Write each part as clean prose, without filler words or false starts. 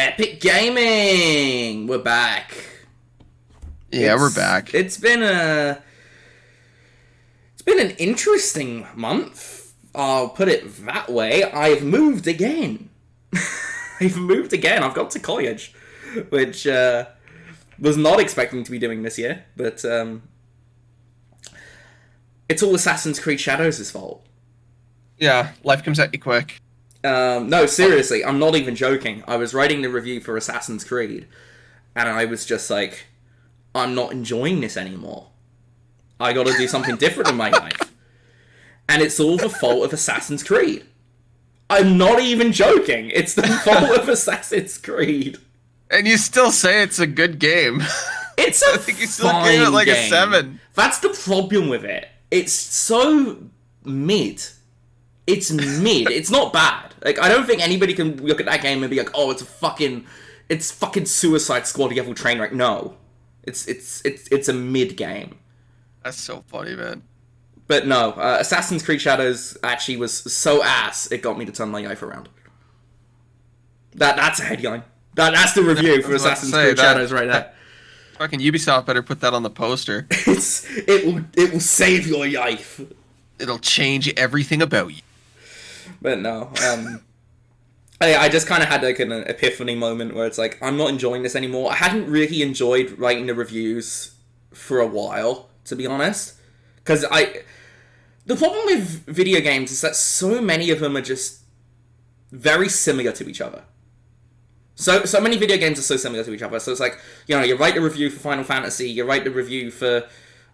Epic Gaming! We're back. Yeah, we're back. It's been an interesting month. I'll put it that way. I've moved again. I've gone to college, which was not expecting to be doing this year, but it's all Assassin's Creed Shadows' fault. Yeah, life comes at you quick. No, seriously, I'm not even joking. I was writing the review for Assassin's Creed, and I was just like, I'm not enjoying this anymore. I gotta do something different in my life. And it's all the fault of Assassin's Creed. I'm not even joking. It's the fault of Assassin's Creed. And you still say it's a good game. It's a I think you still gave it like game. a 7. That's the problem with it. It's so mid. It's mid. It's not bad. Like, I don't think anybody can look at that game and be like, oh, it's fucking Suicide Squad level train wreck. No. It's a mid game. That's so funny, man. But no, Assassin's Creed Shadows actually was so ass, it got me to turn my life around. That's a headline. That's the review for Assassin's Creed Shadows right there. Fucking Ubisoft better put that on the poster. It will save your life. It'll change everything about you. But no, I just kind of had like an epiphany moment where it's like, I'm not enjoying this anymore. I hadn't really enjoyed writing the reviews for a while, to be honest. Because the problem with video games is that so many of them are just very similar to each other. So many video games are so similar to each other. So it's like, you know, you write the review for Final Fantasy, you write the review for,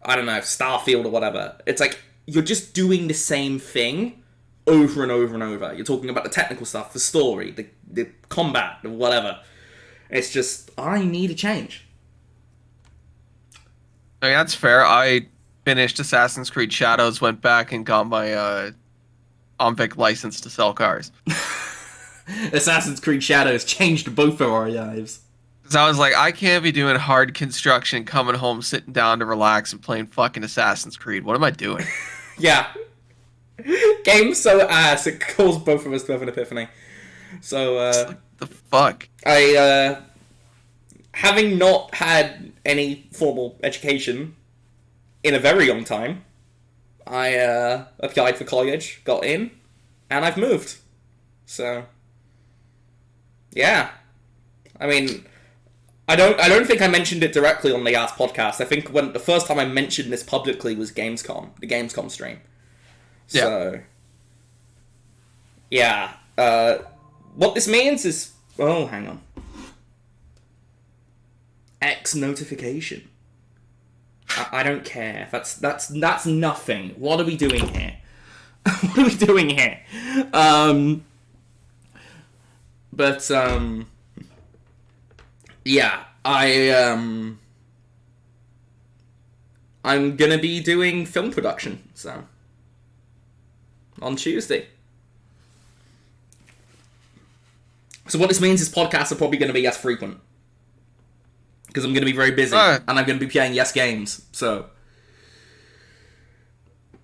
I don't know, Starfield or whatever. It's like, you're just doing the same thing over and over and over. You're talking about the technical stuff, the story, the combat, the whatever. It's just, I need a change. I mean, that's fair. I finished Assassin's Creed Shadows, went back and got my OMVIC license to sell cars. Assassin's Creed Shadows changed both of our lives. So I was like, I can't be doing hard construction, coming home, sitting down to relax and playing fucking Assassin's Creed. What am I doing? Yeah. Game's so ass, it caused both of us to have an epiphany. So, like, the fuck? I, having not had any formal education in a very long time, I, applied for college, got in, and I've moved. So, yeah. I mean, I don't think I mentioned it directly on the last podcast. I think the first time I mentioned this publicly was Gamescom, the Gamescom stream. Yeah. So, yeah. What this means is... Oh, hang on. X notification. I don't care. That's nothing. What are we doing here? What are we doing here? Yeah, I'm gonna be doing film production, so... on Tuesday. So what this means is podcasts are probably going to be less frequent. Because I'm going to be very busy. And I'm going to be playing less games. So...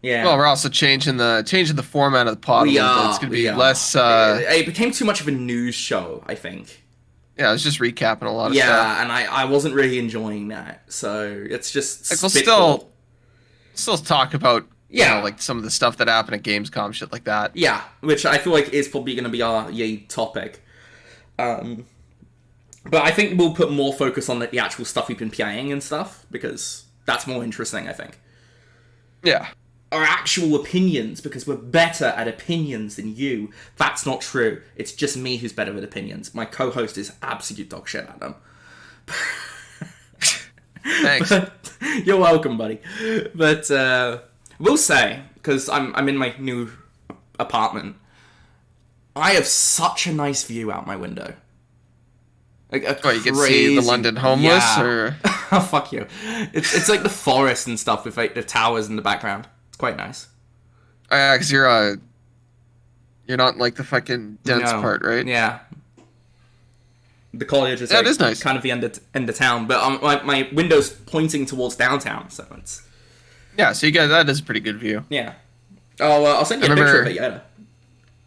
yeah. Well, we're also changing the format of the pod. We are. It's going to be less... It became too much of a news show, I think. Yeah, I was just recapping a lot of stuff. Yeah, and I wasn't really enjoying that. So it's just... like, we'll still talk about... yeah, you know, like some of the stuff that happened at Gamescom, shit like that. Yeah, which I feel like is probably going to be our topic. But I think we'll put more focus on the actual stuff we've been playing and stuff, because that's more interesting, I think. Yeah. Our actual opinions, because we're better at opinions than you. That's not true. It's just me who's better at opinions. My co-host is absolute dog shit at them. Thanks. But, you're welcome, buddy. But, we'll say, because I'm in my new apartment, I have such a nice view out my window. Like you can see the London homeless, yeah. or... Oh, fuck you. It's like the forest and stuff with like the towers in the background. It's quite nice. Yeah, because you're not like the fucking dense part, right? Yeah. The college is, it is nice. Kind of the end of town, but my window's pointing towards downtown, so it's... yeah, so you guys, that is a pretty good view. Yeah. I'll send you a picture of it, yeah.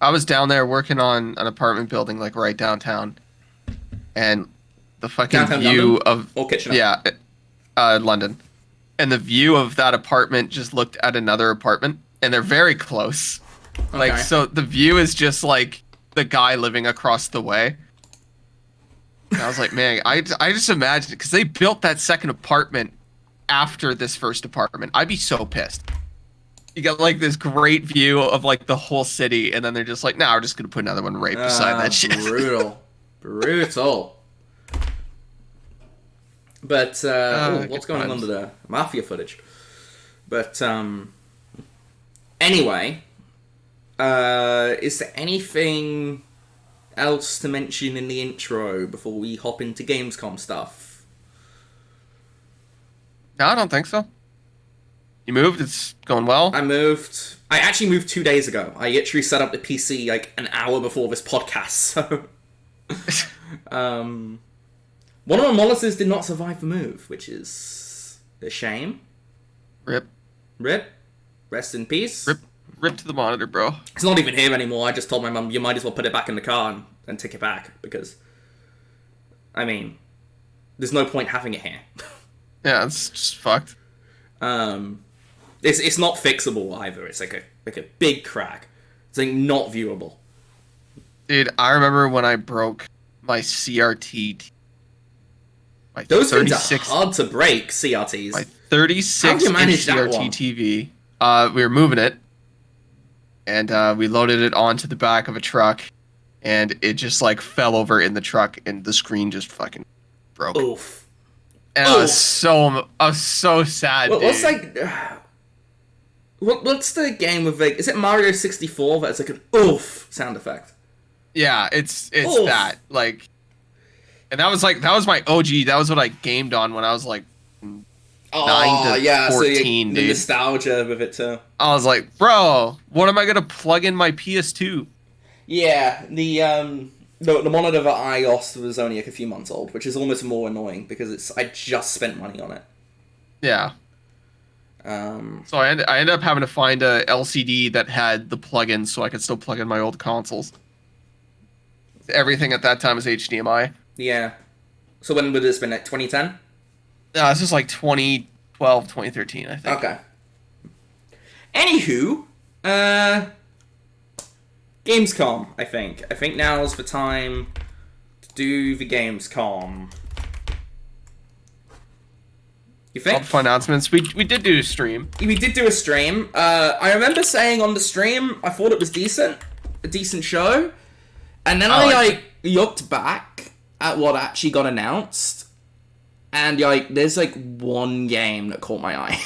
I was down there working on an apartment building, like, right downtown. and the fucking Downtown view London? of Or Kitchener? yeah, London, and the view of that apartment just looked at another apartment, and they're very close. Like, Okay. so the view is just like the guy living across the way. And I was like, man, I just imagine because they built that second apartment after this first apartment. I'd be so pissed. You got like this great view of like the whole city, and then they're just like, "Nah, we're just gonna put another one right beside that shit." Brutal. Brutal. But what's going on with the Mafia footage? But anyway, is there anything else to mention in the intro before we hop into Gamescom stuff? No, I don't think so. You moved? It's going well? I moved. I actually moved 2 days ago. I literally set up the PC like an hour before this podcast, so... one of my monitors did not survive the move, which is a shame. Rip. Rip. Rest in peace. Rip to the monitor, bro. It's not even here anymore. I just told my mum, you might as well put it back in the car and take it back, because... I mean... There's no point having it here. Yeah, it's just fucked. It's not fixable either. It's like a big crack. It's like not viewable. Dude, I remember when I broke my CRT. Those things are hard to break, CRTs. My 36-inch CRT TV. We were moving it, and we loaded it onto the back of a truck, and it just like fell over in the truck, and the screen just fucking broke. Oof. And I was so sad. Well, dude. what's like? What's the game with like? Is it Mario 64 that's like an oof sound effect? Yeah, it's that like, and that was my OG. That was what I gamed on when I was like 9 to 14, so dude. The nostalgia with it too. I was like, bro, what am I gonna plug in my PS2? Yeah, the monitor that I lost was only like a few months old, which is almost more annoying because I just spent money on it. Yeah. So I ended up having to find a LCD that had the plugins so I could still plug in my old consoles. Everything at that time was HDMI. Yeah. So when would this been, like 2010? This was like 2012, 2013, I think. Okay. Anywho, Gamescom, I think. I think now's the time to do the Gamescom. You think? All the fun announcements. We did do a stream. We did do a stream. I remember saying on the stream, I thought it was decent. A decent show. And then I looked back at what actually got announced. And, there's, one game that caught my eye.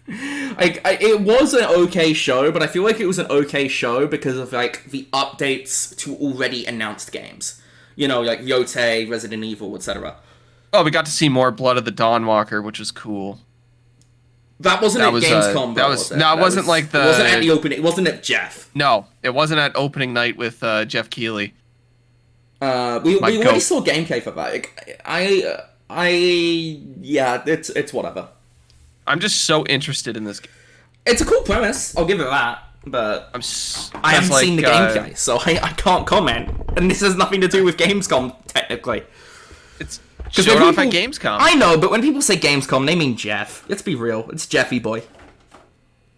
It was an okay show, but I feel like it was an okay show because of, the updates to already announced games. You know, like Yote, Resident Evil, etc. Oh, we got to see more Blood of the Dawnwalker, which was cool. That wasn't at Gamescom, It wasn't at the opening. It wasn't at Jeff. No, it wasn't at opening night with Jeff Keighley. We already saw gameplay for that. It's whatever. I'm just so interested in this game. It's a cool premise. I'll give it that. But I haven't seen the gameplay, so I can't comment. And this has nothing to do with Gamescom, technically. It's showed off at Gamescom. I know, but when people say Gamescom, they mean Jeff. Let's be real. It's Jeffy boy.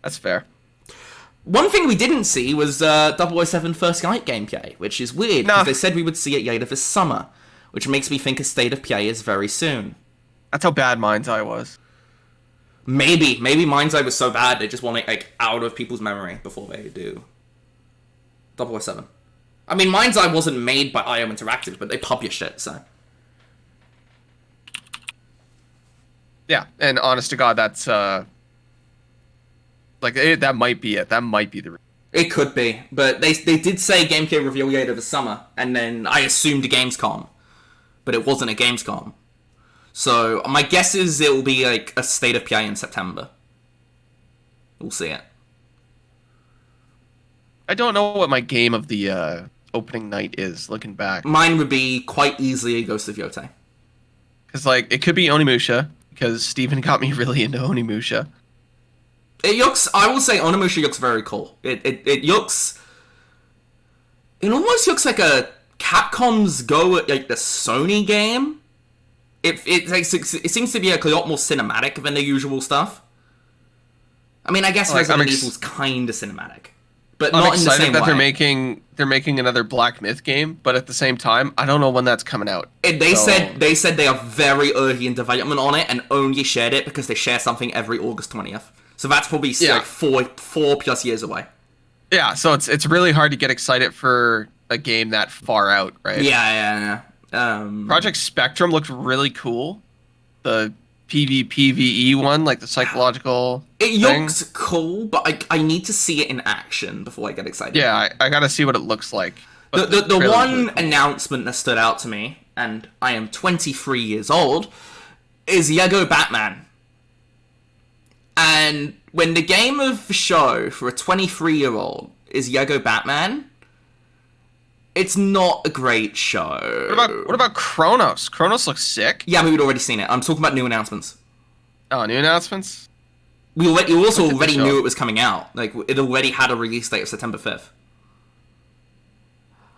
That's fair. One thing we didn't see was 007 First Light gameplay, which is weird, because they said we would see it later this summer, which makes me think a state of play is very soon. That's how bad Mind's Eye was. Maybe Mind's Eye was so bad they just want it out of people's memory before they do 007. I mean, Mind's Eye wasn't made by IO Interactive, but they published it, so. Yeah, and honest to God, that's that might be it. That might be the. It could be, but they did say gameplay reveal later this summer, and then I assumed a Gamescom, but it wasn't a Gamescom. So my guess is it will be a state of play in September. We'll see it. I don't know what my game of the opening night is. Looking back, mine would be quite easily Ghost of Yote. Because it could be Onimusha, because Steven got me really into Onimusha. I will say Onimusha looks very cool. It almost looks like a Capcom's go at like the Sony game, it seems to be like a lot more cinematic than the usual stuff. I mean, I guess Like, Resident Evil's kind of cinematic, but I'm not in the excited same that way. they're making another Black Myth game, but at the same time, I don't know when that's coming out. They said they are very early in development on it and only shared it because they share something every August 20th. So that's probably like four plus years away. Yeah, so it's really hard to get excited for a game that far out, right? Yeah. Project Spectrum looked really cool. The PvPvE one, like the psychological It thing. looks cool, but I need to see it in action before I get excited. Yeah, I gotta see what it looks like. But The one announcement that stood out to me, and I am 23 years old, is Lego Batman. And when the game of the show for a 23-year-old is Lego Batman, it's not a great show. What about Kronos? Kronos looks sick. Yeah, but we'd already seen it. I'm talking about new announcements. Oh, new announcements? You also already show? knew it was coming out. Like, it already had a release date of September 5th.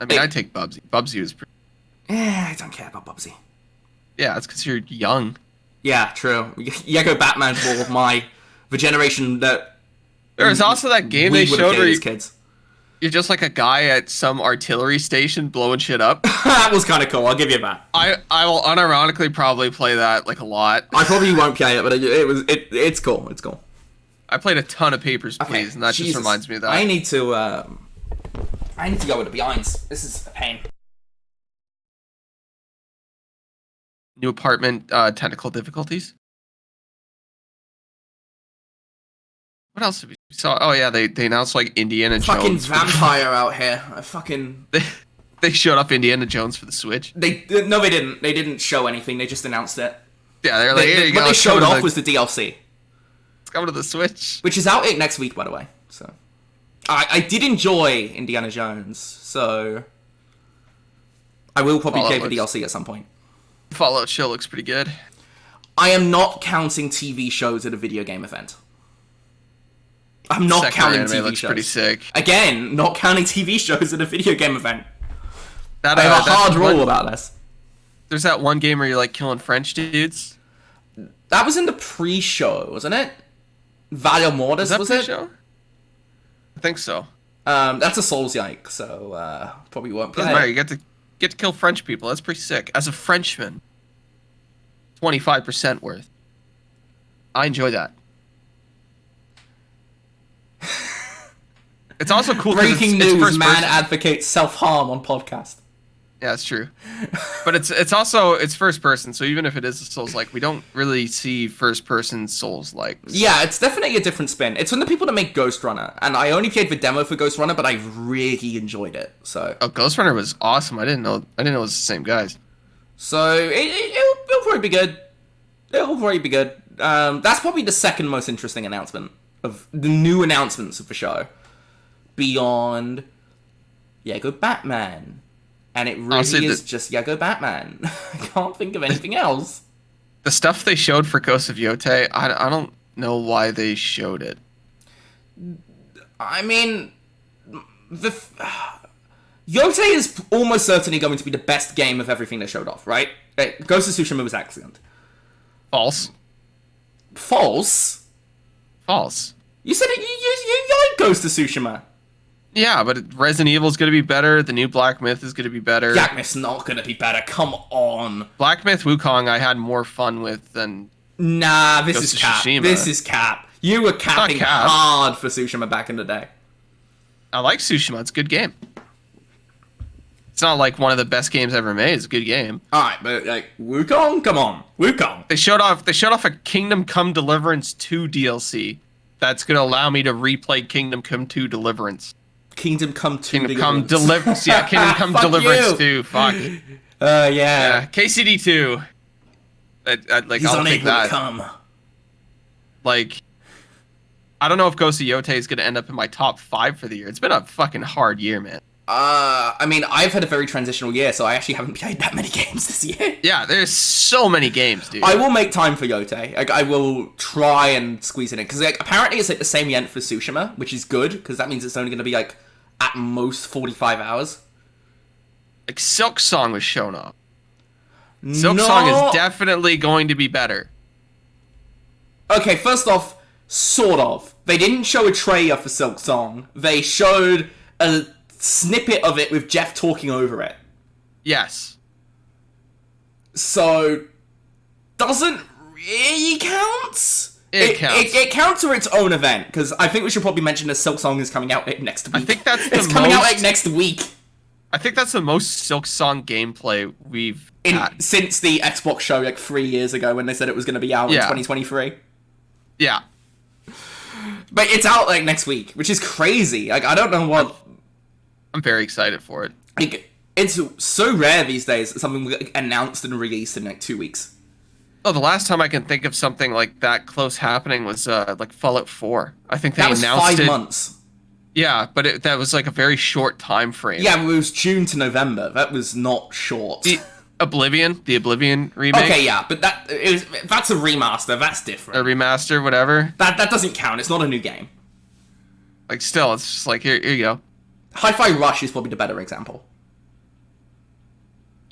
I mean, I'd take Bubsy. Bubsy was pretty... I don't care about Bubsy. Yeah, it's because you're young. Yeah, true. Lego Batman's more of the generation that... There's also that game they showed where kids. you're just like a guy at some artillery station blowing shit up. That was kind of cool. I'll give you that. I will unironically probably play that like a lot. I probably won't play it, but it's cool. It's cool. I played a ton of Papers, Please, and that just reminds me of that. I need to go with the behinds. This is a pain. New apartment, technical difficulties. What else did we saw? Oh yeah, they announced like Indiana Fucking Jones. vampire out here. They showed up Indiana Jones for the Switch. No, they didn't. They didn't show anything. They just announced it. Yeah, they're like, here you go. What they showed off was the DLC. It's coming to the Switch. Which is out next week, by the way. So, I did enjoy Indiana Jones, so I will probably play the DLC at some point. Fallout show looks pretty good. I am not counting TV shows at a video game event. I'm not counting TV looks shows. Pretty sick. Again, not counting TV shows at a video game event. I have a hard rule about this. There's that one game where you're like killing French dudes. That was in the pre-show, wasn't it? Valia Mortis, was it? Pre-show? I think so. That's a Souls-like, so probably won't play. Doesn't matter. You get to kill French people. That's pretty sick. As a Frenchman, 25% worth. I enjoy that. It's also cool. Breaking news: man advocates self-harm on podcast. Yeah, it's true. But it's first person, so even if it is a Souls-like, we don't really see first person Souls-like. Yeah, it's definitely a different spin. It's from the people that make Ghost Runner, and I only played the demo for Ghost Runner, but I really enjoyed it. So Ghost Runner was awesome. I didn't know it was the same guys. So it'll probably be good. It'll probably be good. That's probably the second most interesting announcement of the new announcements of the show. Beyond Lego Batman. And it really Honestly, is just Lego Batman. I can't think of anything else. The stuff they showed for Ghost of Yotei, I don't know why they showed it. I mean, Yotei is almost certainly going to be the best game of everything they showed off, right? Ghost of Tsushima was excellent. False. False? False. You said you like Ghost of Tsushima. Yeah, but Resident Evil is going to be better. The new Black Myth is going to be better. Black Myth's not going to be better. Come on. Black Myth Wukong I had more fun with than... Nah, this Ghost is cap. Tsushima. This is cap. You were capping hard for Tsushima back in the day. I like Tsushima. It's a good game. It's not like one of the best games ever made. It's a good game. Alright, but like, Wukong? Come on. Wukong. They showed off a Kingdom Come Deliverance 2 DLC that's going to allow me to replay Kingdom Come 2 Deliverance. Kingdom Come 2 Kingdom Come Deliverance. Yeah, Kingdom Come Deliverance 2. Fuck. Yeah. KCD 2. Like, I'll take that. Come. Like, I don't know if Ghost of Yotei is going to end up in my top 5 for the year. It's been a fucking hard year, man. I mean, I've had a very transitional year, so I actually haven't played that many games this year. Yeah, there's so many games, dude. I will make time for Yotei. Like, I will try and squeeze it in. Because like, apparently it's like the same length for Tsushima, which is good, because that means it's only going to be like, at most 45 hours. Like, Silk Song was shown off. Silk Song is definitely going to be better. Okay, first off, sort of. They didn't show a trailer for Silk Song. They showed a snippet of it with Jeff talking over it. Yes. So, doesn't really count? It counts. It counts for its own event, because I think we should probably mention that Silk Song is coming out next week. I think that's It's coming out like next week. I think that's the most Silk Song gameplay we've had. Since the Xbox show like 3 years ago when they said it was going to be out in 2023. Yeah. But it's out like next week, which is crazy. Like, I don't know what... I'm very excited for it. Like, it's so rare these days that something like, announced and released in like 2 weeks. Oh, the last time I can think of something like that close happening was like Fallout 4. I think they announced it. That was 5 months. Yeah, but that was like a very short time frame. Yeah, it was June to November. That was not short. The Oblivion remake. Okay, yeah, but that's a remaster. That's different. A remaster, whatever. That doesn't count. It's not a new game. Like, still, it's just like, here you go. Hi-Fi Rush is probably the better example.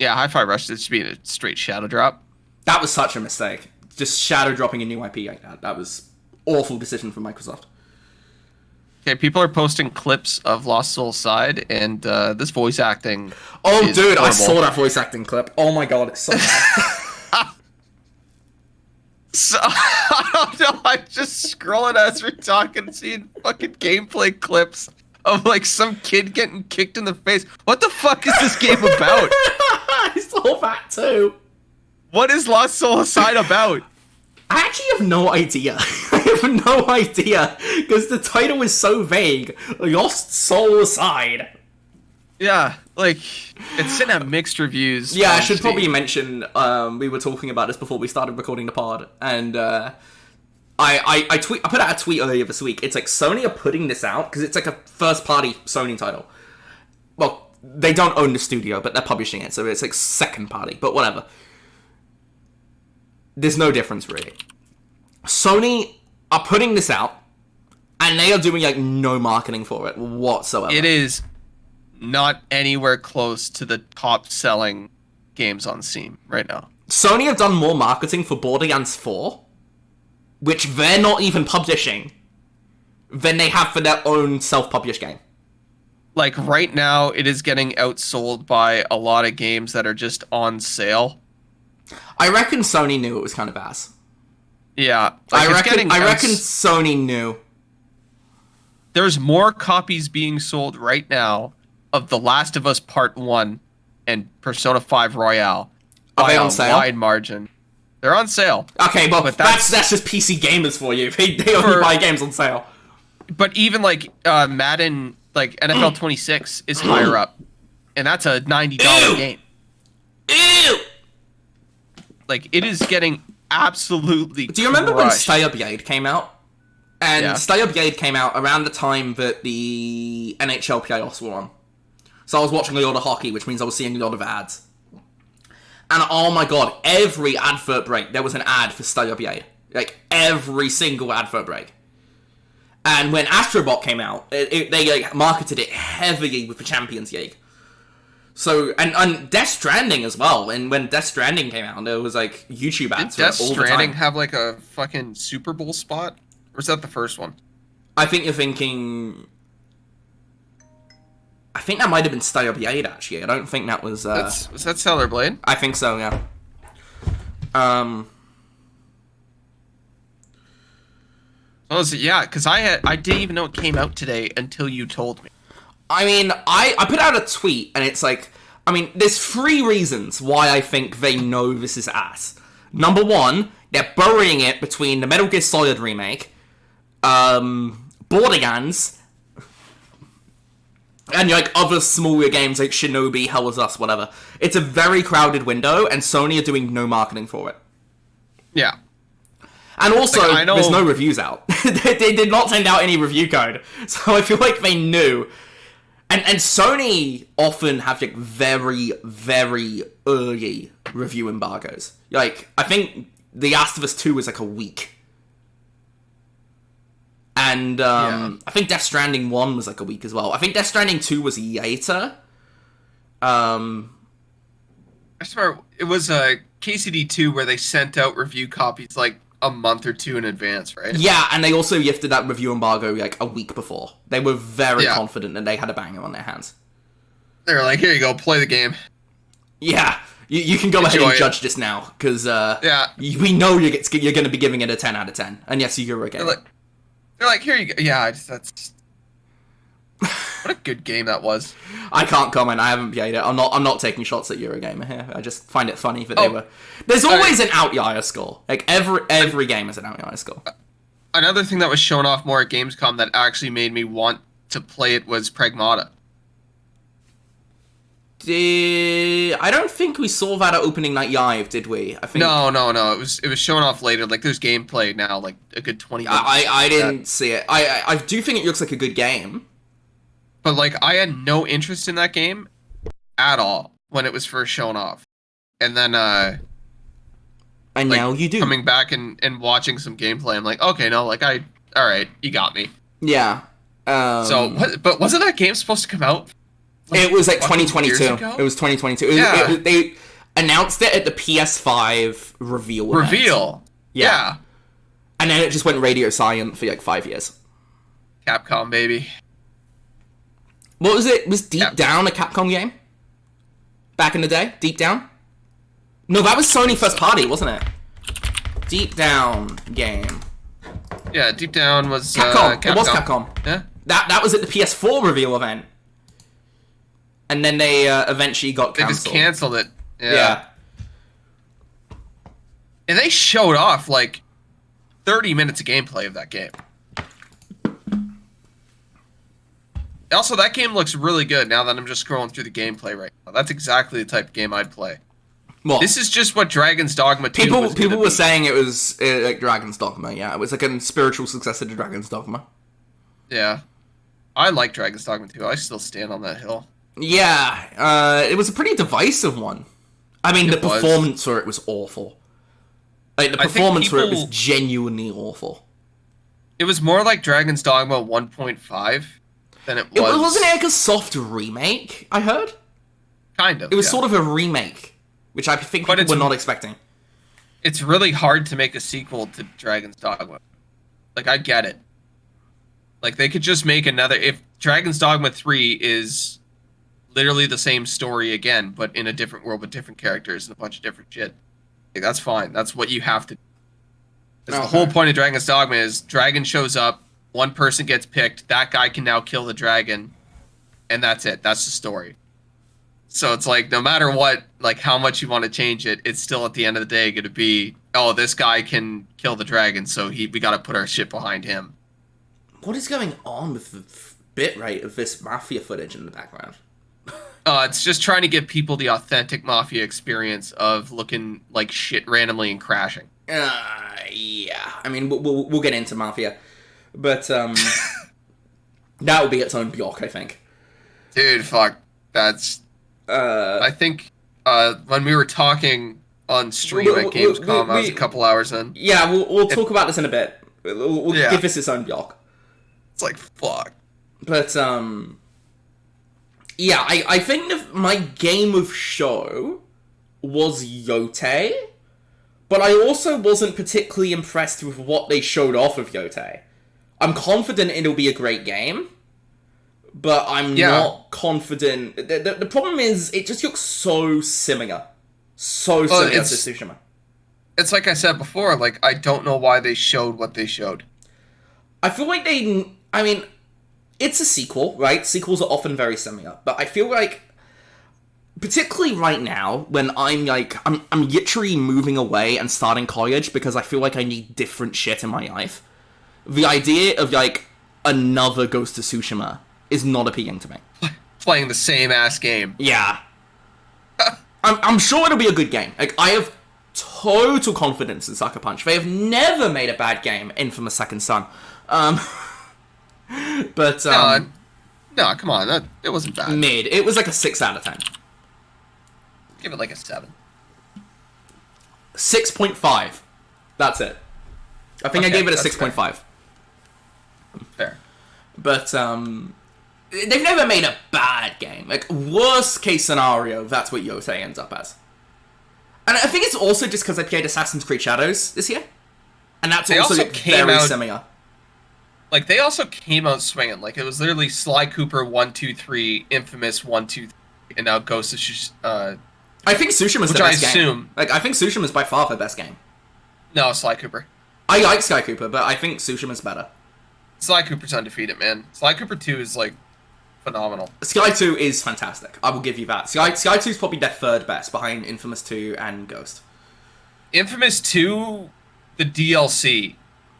Yeah, Hi-Fi Rush should be a straight shadow drop. That was such a mistake. Just shadow dropping a new IP like that. That was awful decision from Microsoft. Okay, people are posting clips of Lost Soul Side, and this voice acting. Oh, is dude, horrible. I saw that voice acting clip. Oh my god, it's so bad. So, I don't know, I'm just scrolling as we're talking, seeing fucking gameplay clips of like some kid getting kicked in the face. What the fuck is this game about? I saw that too. What is Lost Soul Aside about? I actually have no idea. I have no idea, because the title is so vague. Lost Soul Aside. Yeah, like, it's sitting at mixed reviews. Yeah, I should probably mention, we were talking about this before we started recording the pod, and I put out a tweet earlier this week. It's like, Sony are putting this out, because it's like a first-party Sony title. Well, they don't own the studio, but they're publishing it, so it's like second-party, but whatever. There's no difference, really. Sony are putting this out, and they are doing, like, no marketing for it whatsoever. It is not anywhere close to the top-selling games on Steam right now. Sony have done more marketing for Borderlands 4, which they're not even publishing, than they have for their own self-published game. Like, right now, it is getting outsold by a lot of games that are just on sale. I reckon Sony knew it was kind of ass. Yeah. Like, I reckon Sony knew. There's more copies being sold right now of The Last of Us Part 1 and Persona 5 Royale by a wide margin. They're on sale. Okay, well, but that's just PC gamers for you. They only buy games on sale. But even, like, Madden, like, NFL 26 is higher up. And that's a $90 game. Ew! Like, it is getting absolutely Do you remember crushed. when Stayblade came out? And Yeah. Stayblade came out around the time that the NHL playoffs were on. So I was watching a lot of hockey, which means I was seeing a lot of ads. And oh my god, every advert break, there was an ad for Stayblade. Like, every single advert break. And when Astrobot came out, they like, marketed it heavily with the Champions League. So, and Death Stranding as well. And when Death Stranding came out, there was, like, YouTube ads for it all the time. Did Death Stranding have, like, a fucking Super Bowl spot? Or is that the first one? I think you're thinking... I think that might have been Stayblade, actually. I don't think that was... Was that Stellar Blade? I think so, yeah. Yeah, because I didn't even know it came out today until you told me. I mean, I put out a tweet, and it's like... I mean, there's 3 reasons why I think they know this is ass. Number 1, they're burying it between the Metal Gear Solid remake, Borderlands, and, like, other smaller games like Shinobi, Hell Was Us, whatever. It's a very crowded window, and Sony are doing no marketing for it. Yeah. And also, like, I know... there's no reviews out. They did not send out any review code. So I feel like they knew. And Sony often have, like, very, very early review embargoes. Like, I think The Last of Us 2 was, like, a week. And, I think Death Stranding 1 was, like, a week as well. I think Death Stranding 2 was later. And I swear it was KCD2 where they sent out review copies like a month or two in advance, right? Yeah, and they also lifted that review embargo like a week before. They were very confident that they had a banger on their hands. They were like, here you go, play the game. Yeah, you can go ahead and judge this now, because we know you're going to be giving it a 10 out of 10. And yes, you're a game. They're like, here you go. Yeah, that's... What a good game that was. I can't comment. I haven't played it. I'm not taking shots at Eurogamer here. I just find it funny that they were. There's always an outlier score. Like every game is an outlier score. Another thing that was shown off more at Gamescom that actually made me want to play it was Pragmata. I don't think we saw that at opening night live, did we? I think no. It was shown off later. Like there's gameplay now, like a good 20 minutes. I didn't see it. I do think it looks like a good game. But, like, I had no interest in that game at all when it was first shown off. And then, and like, now you do. Coming back and watching some gameplay, I'm like, okay, no, like, alright, you got me. Yeah. But wasn't that game supposed to come out? Like, it was, like, 2022. It was 2022. They announced it at the PS5 reveal event. Yeah. And then it just went radio silent for, like, 5 years. Capcom, baby. What was it? Was Deep Down a Capcom game? Back in the day? Deep Down? No, that was Sony first party, wasn't it? Deep Down game. Yeah, Deep Down was Capcom. It was Capcom. Yeah. That was at the PS4 reveal event. And then they eventually got cancelled. They just canceled it. Yeah. And they showed off, like, 30 minutes of gameplay of that game. Also, that game looks really good now that I'm just scrolling through the gameplay right now. That's exactly the type of game I'd play. Well, this is just what Dragon's Dogma 2 was. People were saying it was like Dragon's Dogma, yeah. It was like a spiritual successor to Dragon's Dogma. Yeah. I like Dragon's Dogma 2. I still stand on that hill. Yeah. It was a pretty divisive one. I mean, the performance for it was awful. Like, the performance for it was genuinely awful. It was more like Dragon's Dogma 1.5. Than it was. It wasn't like a soft remake, I heard? Kind of. It was sort of a remake, which I think people were not expecting. It's really hard to make a sequel to Dragon's Dogma. Like, I get it. Like, they could just make another... If Dragon's Dogma 3 is literally the same story again, but in a different world with different characters and a bunch of different shit, like, that's fine. That's what you have to do. Because the whole point of Dragon's Dogma is Dragon shows up, one person gets picked, that guy can now kill the dragon, and that's it. That's the story. So it's like, no matter what, like, how much you want to change it, it's still, at the end of the day, going to be, oh, this guy can kill the dragon, so we got to put our shit behind him. What is going on with the bitrate of this Mafia footage in the background? It's just trying to give people the authentic Mafia experience of looking like shit randomly and crashing. Yeah. I mean, we'll get into Mafia. But, that would be its own block, I think. Dude, fuck. That's... I think, when we were talking on stream at Gamescom, I was a couple hours in. Yeah, we'll talk about this in a bit. We'll give this its own block. It's like, fuck. But, yeah, I think my game of show was Yote, but I also wasn't particularly impressed with what they showed off of Yote. I'm confident it'll be a great game, but I'm not confident. The problem is, it just looks so similar. So similar to Tsushima. It's like I said before, like, I don't know why they showed what they showed. I feel like I mean, it's a sequel, right? Sequels are often very similar, but I feel like, particularly right now, when I'm literally moving away and starting college because I feel like I need different shit in my life. The idea of, like, another Ghost of Tsushima is not appealing to me. Playing the same ass game. Yeah. I'm sure it'll be a good game. Like, I have total confidence in Sucker Punch. They have never made a bad game, Infamous Second Son. But, no, come on, it wasn't bad. Mid. It was like a 6 out of 10. Give it like a 7. 6.5. That's it. I think I gave it a 6.5. Fair. But, they've never made a bad game. Like, worst case scenario, that's what Yote ends up as. And I think it's also just because I played Assassin's Creed Shadows this year. And that's They also also came very out- similar. Like, they also came out swinging. Like, it was literally Sly Cooper 1, 2, 3, Infamous 1, 2, 3, and now Ghost of I think Tsushima's which the I best game. assume. Like, I think Tsushima's by far the best game. No, Sly Cooper. I like Sky Cooper, but I think Tsushima's better. Sly Cooper's undefeated, man. Sly Cooper 2 is, like, phenomenal. Sky 2 is fantastic. I will give you that. Sky 2 is probably their third best, behind Infamous 2 and Ghost. Infamous 2, the DLC,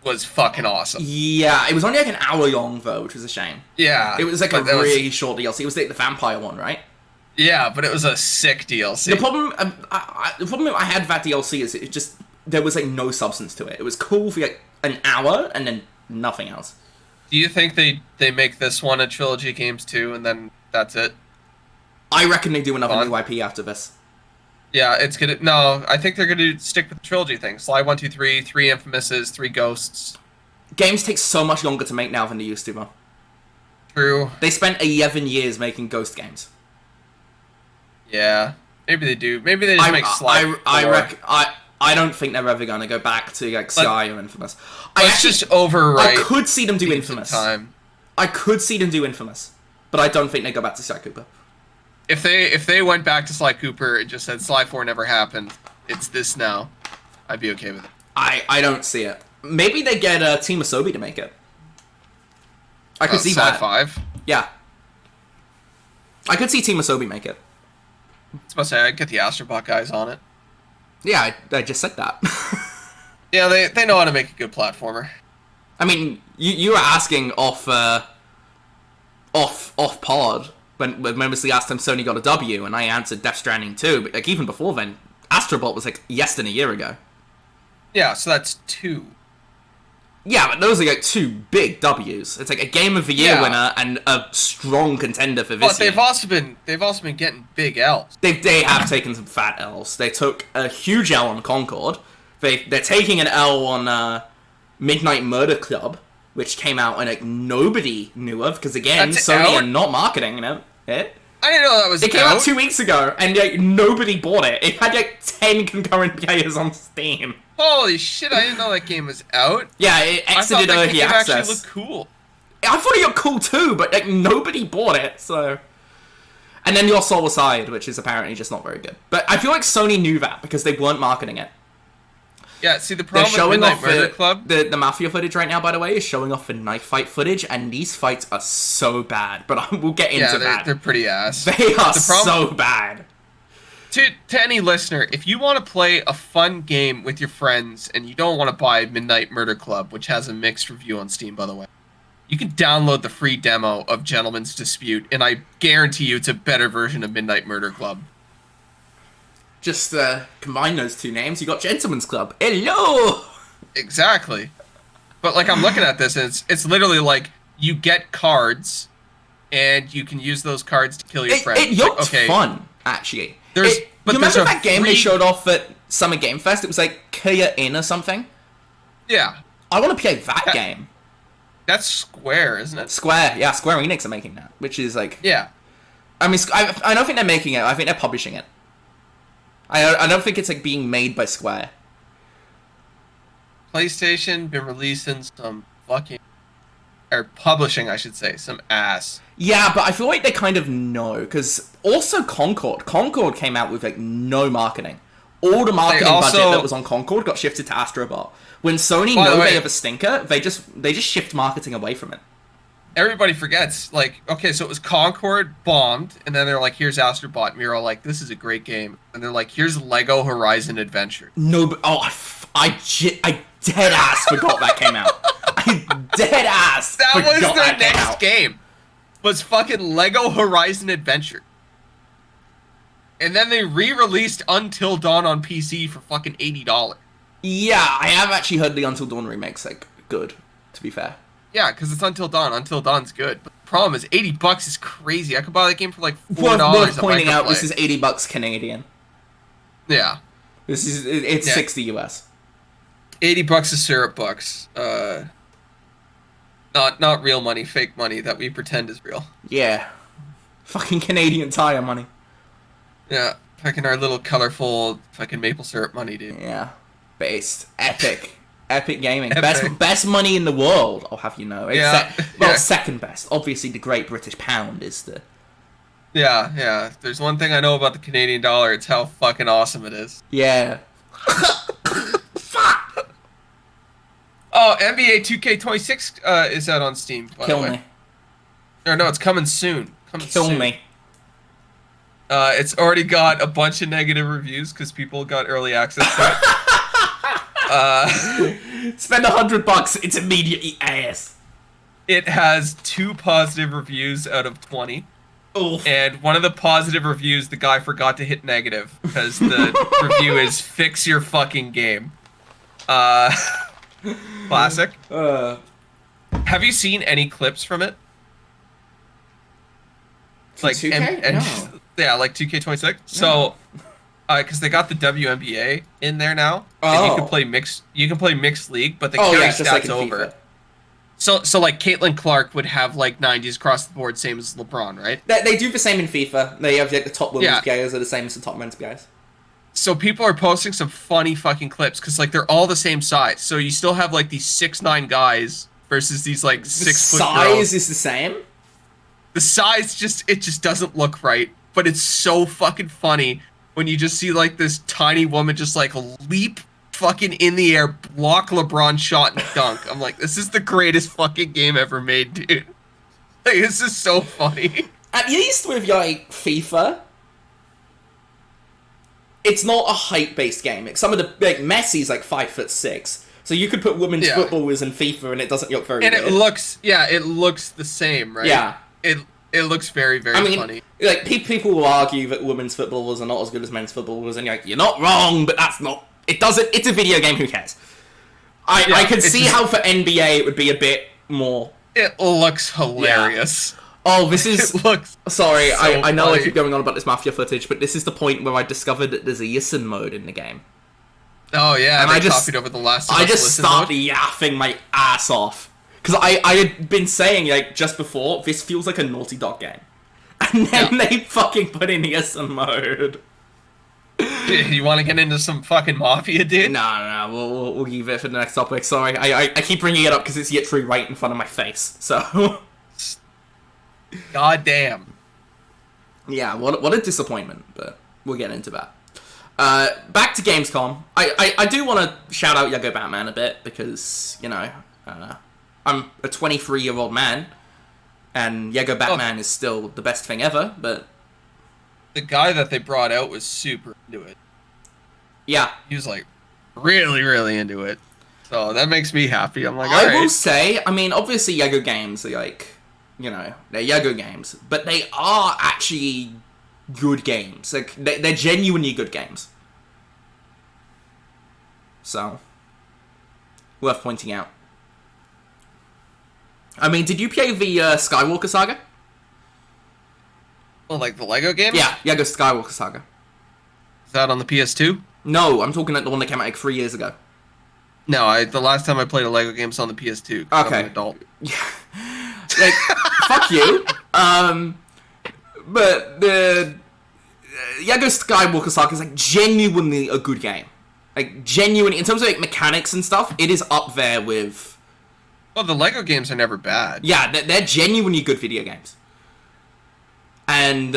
was fucking awesome. Yeah, it was only like an hour long, though, which was a shame. Yeah. It was like a but that was- really short DLC. It was like the vampire one, right? Yeah, but it was a sick DLC. The problem I had with that DLC is it just, there was like no substance to it. It was cool for like an hour and then nothing else. Do you think they make this one a trilogy of games too, and then that's it? I reckon they do another Fun. new IP after this. Yeah, it's gonna. No, I think they're gonna stick with the trilogy thing. Sly 1, 2, 3, 3 Infamouses, 3 Ghosts. Games take so much longer to make now than they used to, man. True. They spent 11 years making Ghost games. Yeah. Maybe they do. Maybe they just make Sly. I don't think they're ever gonna go back to like Sky or Infamous. Let's just overwrite. I could see them do Infamous. Time. I could see them do Infamous, but I don't think they go back to Sky Cooper. If they went back to Sly Cooper and just said Sly 4 never happened, it's this now, I'd be okay with it. I don't see it. Maybe they get Team Asobi to make it. I could see Sly that. 5. Yeah. I could see Team Asobi make it. I was about to say, I'd get the Astrobot guys on it. Yeah, I just said that. Yeah, they know how to make a good platformer. I mean, you were asking off pod when was the last time Sony got a W, and I answered Death Stranding 2, but like even before then, Astrobot was like less than a year ago. Yeah, so that's 2. Yeah, but those are like 2 big W's. It's like a Game of the Year Yeah. winner and a strong contender for this But year. they've also been getting big L's. They have taken some fat L's. They took a huge L on Concord. They're taking an L on Midnight Murder Club, which came out and like nobody knew of because again, That's Sony out? are not marketing it. I didn't know that was It came out 2 weeks ago and like nobody bought it. It had like 10 concurrent players on Steam. Holy shit! I didn't know that game was out. Yeah, it I thought exited that early game actually access. looked cool. I thought it looked cool too, but like nobody bought it, so. And then Your Soul Aside, which is apparently just not very good. But I feel like Sony knew that because they weren't marketing it. Yeah, see the They're problem with showing Midnight off Murder Club. the Mafia footage right now, by the way, is showing off the knife fight footage, and these fights are so bad. But we'll get into Yeah, that. they're pretty ass. They are The problem- so bad. To any listener, if you want to play a fun game with your friends and you don't want to buy Midnight Murder Club, which has a mixed review on Steam, by the way, you can download the free demo of Gentleman's Dispute, and I guarantee you it's a better version of Midnight Murder Club. Just combine those two names, you got Gentleman's Club. Hello! Exactly. But like I'm looking at this, and it's literally like you get cards, and you can use those cards to kill your friends. It looked Okay, fun, actually. There's- but you there's remember a that game they free- showed off at Summer Game Fest? It was like Kaya In or something? Yeah, I want to play that game. that's Square, isn't it? Square Enix are making that, which is like... Yeah. I mean, I don't think they're making it, I think they're publishing it. I don't think it's like being made by Square. PlayStation been releasing some fucking, or publishing, I should say, some ass. Yeah, but I feel like they kind of know, because also Concord came out with like no marketing. All the marketing budget that was on Concord got shifted to Astrobot. When Sony By the know way- they have a stinker, they just shift marketing away from it. Everybody forgets, like, okay, so it was Concord bombed, and then they're like, here's Astrobot, and we were all like, this is a great game. And they're like, here's Lego Horizon Adventure. No, but I dead ass forgot that came out. I dead ass That forgot was their that came next out. game. Was fucking Lego Horizon Adventure. And then they re-released Until Dawn on PC for fucking $80. Yeah, I have actually heard the Until Dawn remake's like good, to be fair. Yeah, because it's Until Dawn. Until Dawn's good. But the problem is, $80 is crazy. I could buy that game for like $4 Worth at pointing out, Microplay. this is $80 Canadian. Yeah. It's Yeah. 60 US. $80 is syrup bucks. Not real money, fake money that we pretend is real. Yeah. Fucking Canadian Tire money. Yeah. Fucking our little colorful fucking maple syrup money, dude. Yeah. Based. Epic. Epic gaming. Epic. Best money in the world, I'll have you know. Yeah. Second best. Obviously, the Great British Pound is the... Yeah. There's one thing I know about the Canadian dollar, it's how fucking awesome it is. Yeah. Oh, NBA 2K26 is out on Steam, by Kill the way. me. Or no, it's coming soon. Kill me. It's already got a bunch of negative reviews because people got early access to it. Spend $100, it's immediately ass. It has 2 positive reviews out of 20. Oof. And one of the positive reviews, the guy forgot to hit negative because the review is "fix your fucking game." Classic. Have you seen any clips from it? Like 2K? No. Yeah, like 2K26. So, because they got the WNBA in there now, and you can play mixed. You can play mixed league, but they carry stats like in over. FIFA. So like Caitlin Clark would have like 90s across the board, same as LeBron, right? They do the same in FIFA. They have like the top women's Yeah. players are the same as the top men's players. So people are posting some funny fucking clips because like they're all the same size. So you still have like these 6'9" guys versus these like 6 foot Size girls. is the same. The size just doesn't look right, but it's so fucking funny when you just see like this tiny woman just like leap fucking in the air, block LeBron shot and dunk. I'm like, this is the greatest fucking game ever made, dude. Like, this is so funny. At least with like FIFA, it's not a height-based game. Some of the like Messi's like 5'6", so you could put women's footballers in FIFA and it doesn't look very. And weird. it looks the same, right? Yeah. It looks very, very funny. Like people will argue that women's footballers are not as good as men's footballers, and you're like, you're not wrong, but that's not. It doesn't. It's a video game. Who cares? I could see how for NBA it would be a bit more. It looks hilarious. Yeah. Oh, this is. It looks. Sorry, so I know funny. I keep going on about this Mafia footage, but this is the point where I discovered that there's a Yissen mode in the game. Oh yeah, and they I just copied over the last. I just started yapping my ass off because I had been saying like just before this feels like a Naughty Dog game, and then they fucking put in Yissen mode. You want to get into some fucking Mafia, dude? No, we'll leave it for the next topic. Sorry, I keep bringing it up because it's literally right in front of my face. So, God damn. Yeah, what a disappointment. But we'll get into that. Back to Gamescom. I do want to shout out Lego Batman a bit because you know I'm a 23-year-old man, and Lego Batman is still the best thing ever. But the guy that they brought out was super into it. Yeah. He was like really, really into it. So that makes me happy. I'm like, I will say, I mean, obviously Lego games are like, you know, they're Lego games, but they are actually good games. Like, they're genuinely good games. So, worth pointing out. I mean, did you play the Skywalker Saga? Well, like the Lego game? Yeah, Lego Skywalker Saga. Is that on the PS2? No, I'm talking about the one that came out like 3 years ago. No, the last time I played a Lego game was on the PS2. Okay. I'm an adult. Like, fuck you. But the Lego Skywalker Saga is like genuinely a good game. Like genuinely, in terms of like mechanics and stuff, it is up there with. Well, the Lego games are never bad. Yeah, they're genuinely good video games. And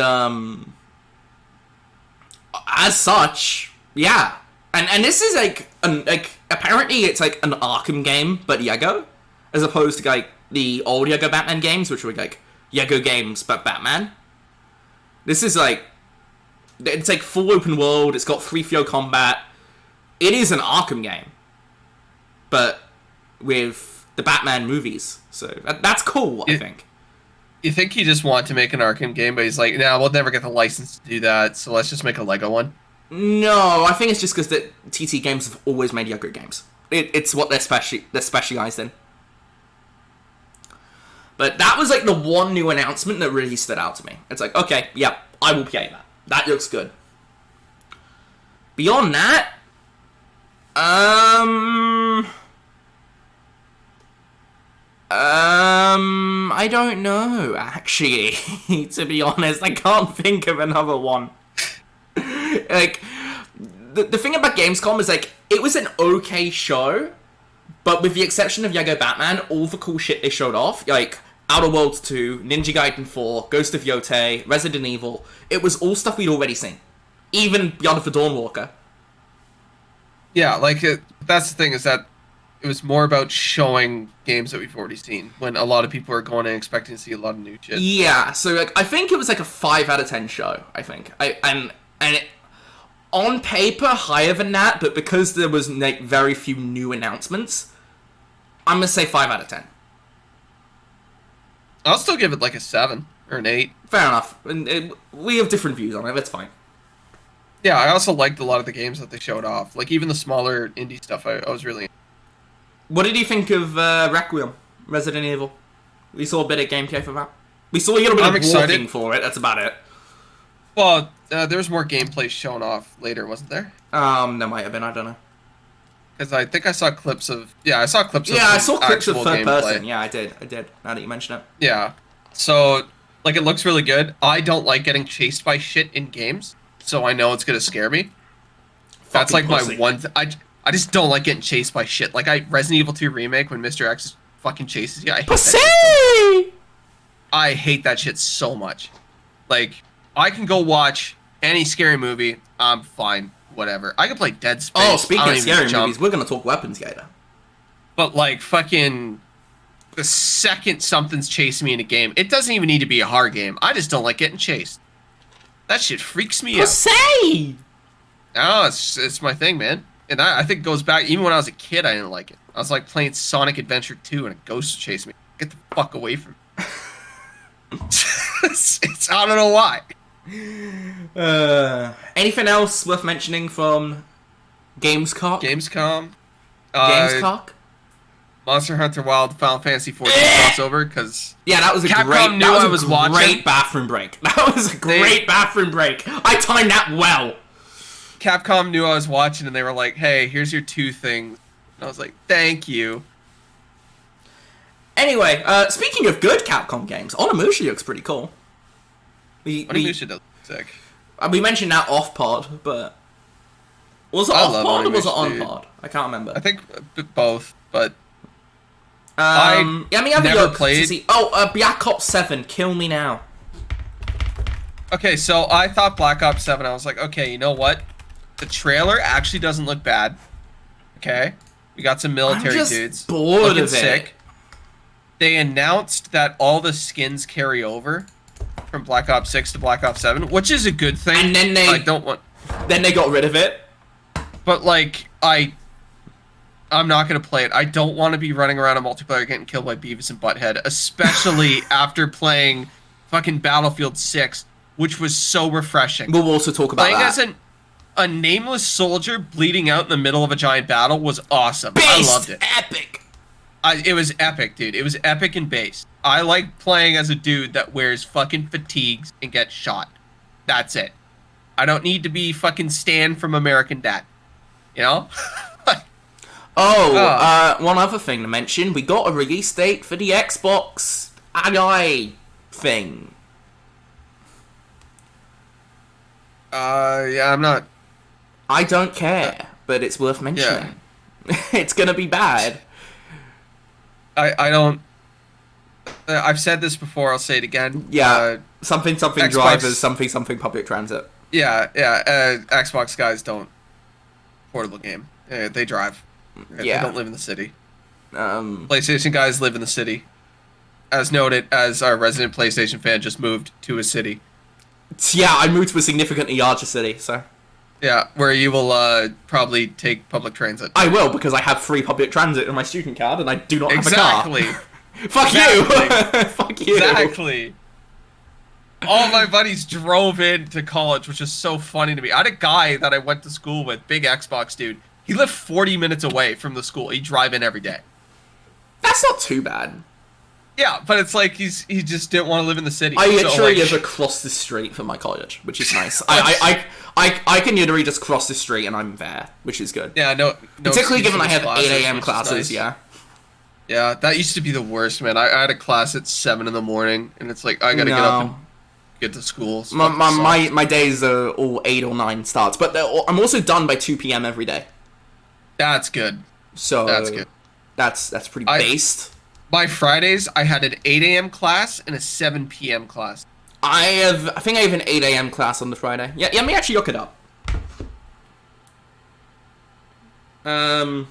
as such, yeah. And this is like apparently it's like an Arkham game, but Lego, as opposed to like the old Lego Batman games, which were like Lego games but Batman. This is like it's like full open world. It's got free flow combat. It is an Arkham game, but with the Batman movies. So that's cool. I think. You think he just wanted to make an Arkham game, but he's like, nah, we'll never get the license to do that, so let's just make a Lego one? No, I think it's just because the TT Games have always made Lego games. It's what they're specialized in. But that was like the one new announcement that really stood out to me. It's like, okay, yeah, I will play that. That looks good. Beyond that, I don't know, actually. To be honest, I can't think of another one. Like, the thing about Gamescom is, like, it was an okay show, but with the exception of Lego Batman, all the cool shit they showed off, like Outer Worlds 2, Ninja Gaiden 4, Ghost of Yotei, Resident Evil, it was all stuff we'd already seen. Even Beyond the Dawnwalker. Yeah, like, that's the thing, is that it was more about showing games that we've already seen, when a lot of people are going in expecting to see a lot of new shit. Yeah, so, like, I think it was, like, a 5 out of 10 show, I think. And it, on paper, higher than that, but because there was, like, very few new announcements, I'm gonna say 5 out of 10. I'll still give it, like, a 7 or an 8. Fair enough. And we have different views on it, that's fine. Yeah, I also liked a lot of the games that they showed off. Like, even the smaller indie stuff, I was really... What did you think of Requiem, Resident Evil? We saw a bit of gameplay for that. We saw a little bit of walking for it, that's about it. Well, there was more gameplay shown off later, wasn't there? There might have been, I don't know. Because I think I saw clips of... Yeah, I saw clips of I saw clips of third gameplay. person. Yeah, I did, now that you mention it. Yeah. So, like, it looks really good. I don't like getting chased by shit in games, so I know it's going to scare me. That's, like, pussy. my one... I just don't like getting chased by shit. Like, Resident Evil 2 Remake, when Mr. X fucking chases you, I hate Pussy! that shit. I hate that shit so much. Like, I can go watch any scary movie. I'm fine. Whatever. I can play Dead Space. Oh, speaking of scary movies, we're going to talk weapons later. But, like, fucking... The second something's chasing me in a game, it doesn't even need to be a hard game. I just don't like getting chased. That shit freaks me out. Pussy! Oh, it's my thing, man. And I think it goes back, even when I was a kid, I didn't like it. I was like playing Sonic Adventure 2 and a ghost chased me. Get the fuck away from me. I don't know why. Anything else worth mentioning from Gamescom? Gamescom. Monster Hunter Wild Final Fantasy 14 crossover, because... Yeah, that was a Capcom great bathroom break. That was a great bathroom break. I timed that well. Capcom knew I was watching, and they were like, hey, here's your 2 things. And I was like, thank you. Anyway, speaking of good Capcom games, Onimusha looks pretty cool. Onimusha does look sick. We mentioned that off-pod, but... Was it off-pod or was it on-pod? I can't remember. I think both, but... I have never played... Black Ops 7, kill me now. Okay, so I thought Black Ops 7, I was like, okay, you know what? The trailer actually doesn't look bad. Okay? We got some military I'm just dudes. bored of it. Sick. They announced that all the skins carry over from Black Ops 6 to Black Ops 7, which is a good thing. And then Then they got rid of it. But, like, I'm not going to play it. I don't want to be running around a multiplayer getting killed by Beavis and Butthead, especially after playing fucking Battlefield 6, which was so refreshing. We'll also talk about playing that. As a nameless soldier bleeding out in the middle of a giant battle was awesome. I loved it. Epic. It was epic, dude. It was epic and based. I like playing as a dude that wears fucking fatigues and gets shot. That's it. I don't need to be fucking Stan from American Dad. You know? One other thing to mention. We got a release date for the Xbox Ally thing. Yeah, I'm not... I don't care, but it's worth mentioning. Yeah. It's gonna be bad. I don't... I've said this before, I'll say it again. Yeah, something Xbox, drivers, something public transit. Yeah, Xbox guys don't portable game. They drive. Yeah. They don't live in the city. PlayStation guys live in the city. As noted, as our resident PlayStation fan just moved to a city. Yeah, I moved to a significantly larger city, so... Yeah, where you will probably take public transit. I will, because I have free public transit in my student card, and I do not have a car. Fuck Exactly. you! Fuck you! Exactly. All my buddies drove in to college, which is so funny to me. I had a guy that I went to school with, big Xbox dude. He lived 40 minutes away from the school. He'd drive in every day. That's not too bad. Yeah, but it's like he just didn't want to live in the city. I literally live across the street from my college, which is nice. I can literally just cross the street and I'm there, which is good. Yeah, no particularly given I have 8 a.m. nice. classes, yeah. Yeah, that used to be the worst, man. I had a class at 7 in the morning, and it's like, I gotta get up and get to school. My days are all 8 or 9 starts, but I'm also done by 2 p.m. every day. That's good. So that's good. That's pretty based. My Fridays, I had an 8 a.m. class and a 7 p.m. class. I think I have an 8 a.m. class on the Friday. Yeah, let me actually look it up. I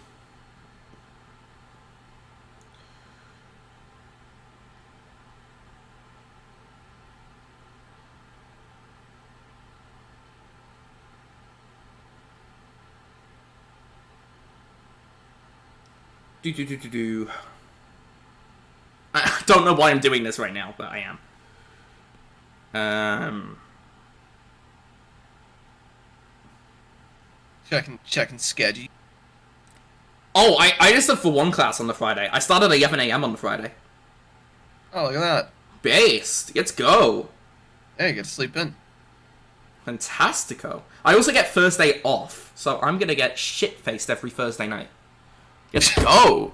don't know why I'm doing this right now, but I am. Checking schedule. Oh, I just did for one class on the Friday. I started at 11 a.m. on the Friday. Oh, look at that. Based. Let's go. Hey, get to sleep in. Fantastico. I also get Thursday off, so I'm gonna get shit-faced every Thursday night. Let's go.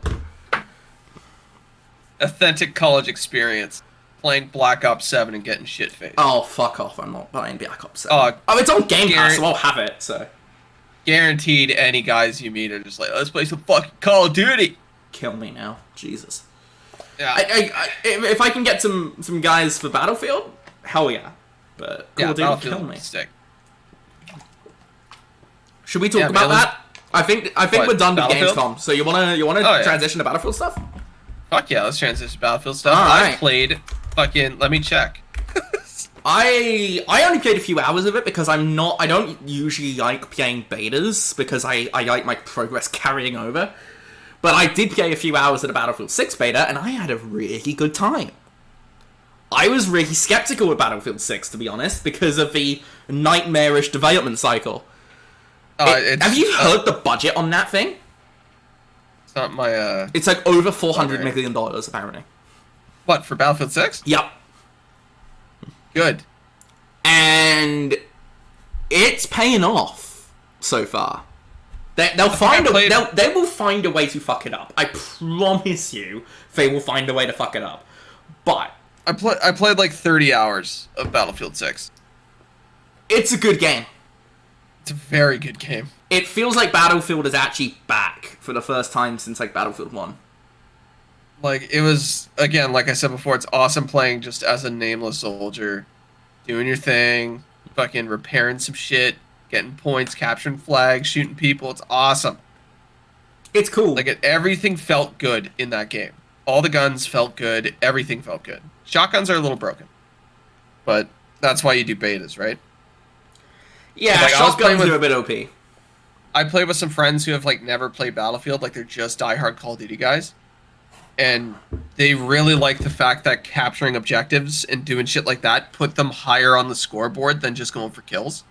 Authentic college experience. Playing Black Ops 7 and getting shit-faced. Oh, fuck off. I'm not playing Black Ops 7. Oh, it's on Game Pass, so I'll have it, so. Guaranteed any guys you meet are just like, let's play some fucking Call of Duty. Kill me now. Jesus. Yeah. If I can get some guys for Battlefield, hell yeah. But Call of Duty kill me. Stick. Should we talk about that? I think we're done with Gamescom. So you wanna transition to Battlefield stuff? Fuck yeah, let's transition to Battlefield stuff. Right. I played fucking. Let me check. I only played a few hours of it because I don't usually like playing betas because I like my progress carrying over. But I did play a few hours of the Battlefield 6 beta and I had a really good time. I was really skeptical of Battlefield 6, to be honest, because of the nightmarish development cycle. Have you heard the budget on that thing? It's not my, It's like over $400 million, apparently. What, for Battlefield 6? Yep. Good. And it's paying off so far. They will find a way to fuck it up. I promise you, they will find a way to fuck it up. But I played like 30 hours of Battlefield 6. It's a good game. It's a very good game. It feels like Battlefield is actually back for the first time since like Battlefield 1. Like, it was, again, like I said before, it's awesome playing just as a nameless soldier, doing your thing, fucking repairing some shit, getting points, capturing flags, shooting people. It's awesome. It's cool. Like, everything felt good in that game. All the guns felt good. Everything felt good. Shotguns are a little broken. But that's why you do betas, right? Yeah, like, shotguns are a bit OP. I played with some friends who have, like, never played Battlefield. Like, they're just diehard Call of Duty guys. And they really like the fact that capturing objectives and doing shit like that put them higher on the scoreboard than just going for kills.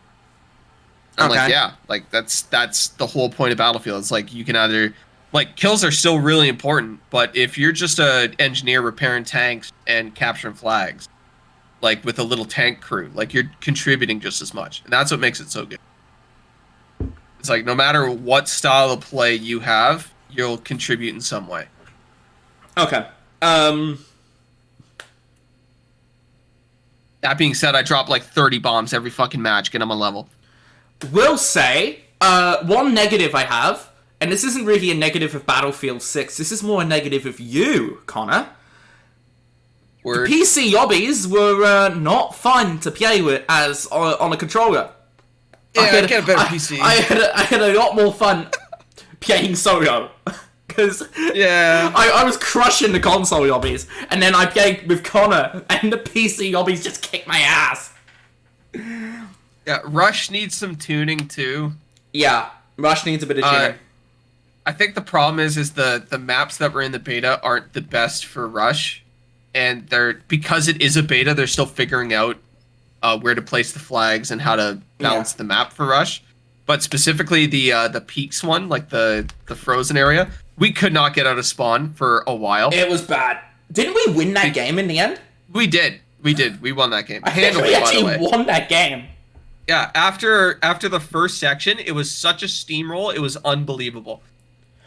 I'm like, yeah, like that's the whole point of Battlefield. It's like you can either, like, kills are still really important, but if you're just an engineer repairing tanks and capturing flags, like with a little tank crew, like you're contributing just as much, and that's what makes it so good. It's like no matter what style of play you have, you'll contribute in some way. Okay. That being said, I drop like 30 bombs every fucking match, get on my level. Will say, one negative I have, and this isn't really a negative of Battlefield 6, this is more a negative of you, Connor. Word. The PC lobbies were not fun to play with as on a controller. Yeah, I get a better PC. I had a lot more fun playing solo. Because I was crushing the console lobbies, and then I played with Connor, and the PC lobbies just kicked my ass. Yeah, Rush needs some tuning too. Yeah, Rush needs a bit of tuning. I think the problem is the maps that were in the beta aren't the best for Rush, and because it is a beta, they're still figuring out where to place the flags and how to balance the map for Rush. But specifically the peaks one, like the frozen area, we could not get out of spawn for a while. It was bad. Didn't we win that game in the end? We did. We won that game. I think we actually won that game. Yeah, after the first section, it was such a steamroll. It was unbelievable.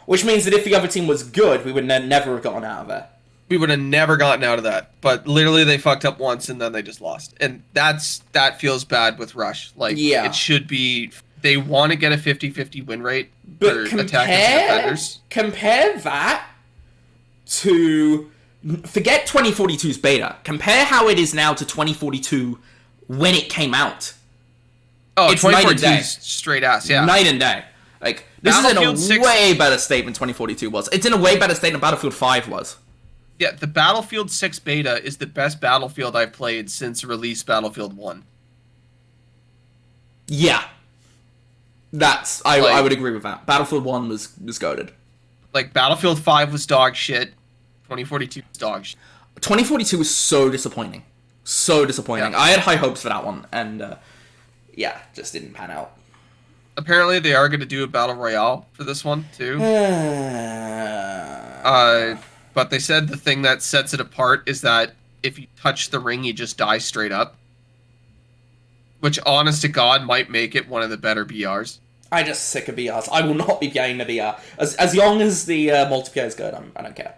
Which means that if the other team was good, we would never have gotten out of it. we would have never gotten out of that. But literally, they fucked up once and then they just lost, and that feels bad with Rush. Like, it should be. They want to get a 50-50 win rate for attackers and defenders. Compare that to forget 2042's beta. Compare how it is now to 2042 when it came out. Oh, 2042's straight ass, yeah. Night and day. Like, this is in a way better state than 2042 was. It's in a way better state than Battlefield 5 was. Yeah, the Battlefield 6 beta is the best Battlefield I've played since release Battlefield 1. Yeah. I would agree with that. Battlefield 1 was goated. Like, Battlefield 5 was dog shit. 2042 was dog shit. 2042 was so disappointing. So disappointing. Yeah. I had high hopes for that one, and, just didn't pan out. Apparently, they are going to do a Battle Royale for this one, too. But they said the thing that sets it apart is that if you touch the ring, you just die straight up. Which, honest to God, might make it one of the better BRs. I'm just sick of BRs. I will not be playing the BR. As long as the multiplayer is good, I don't care.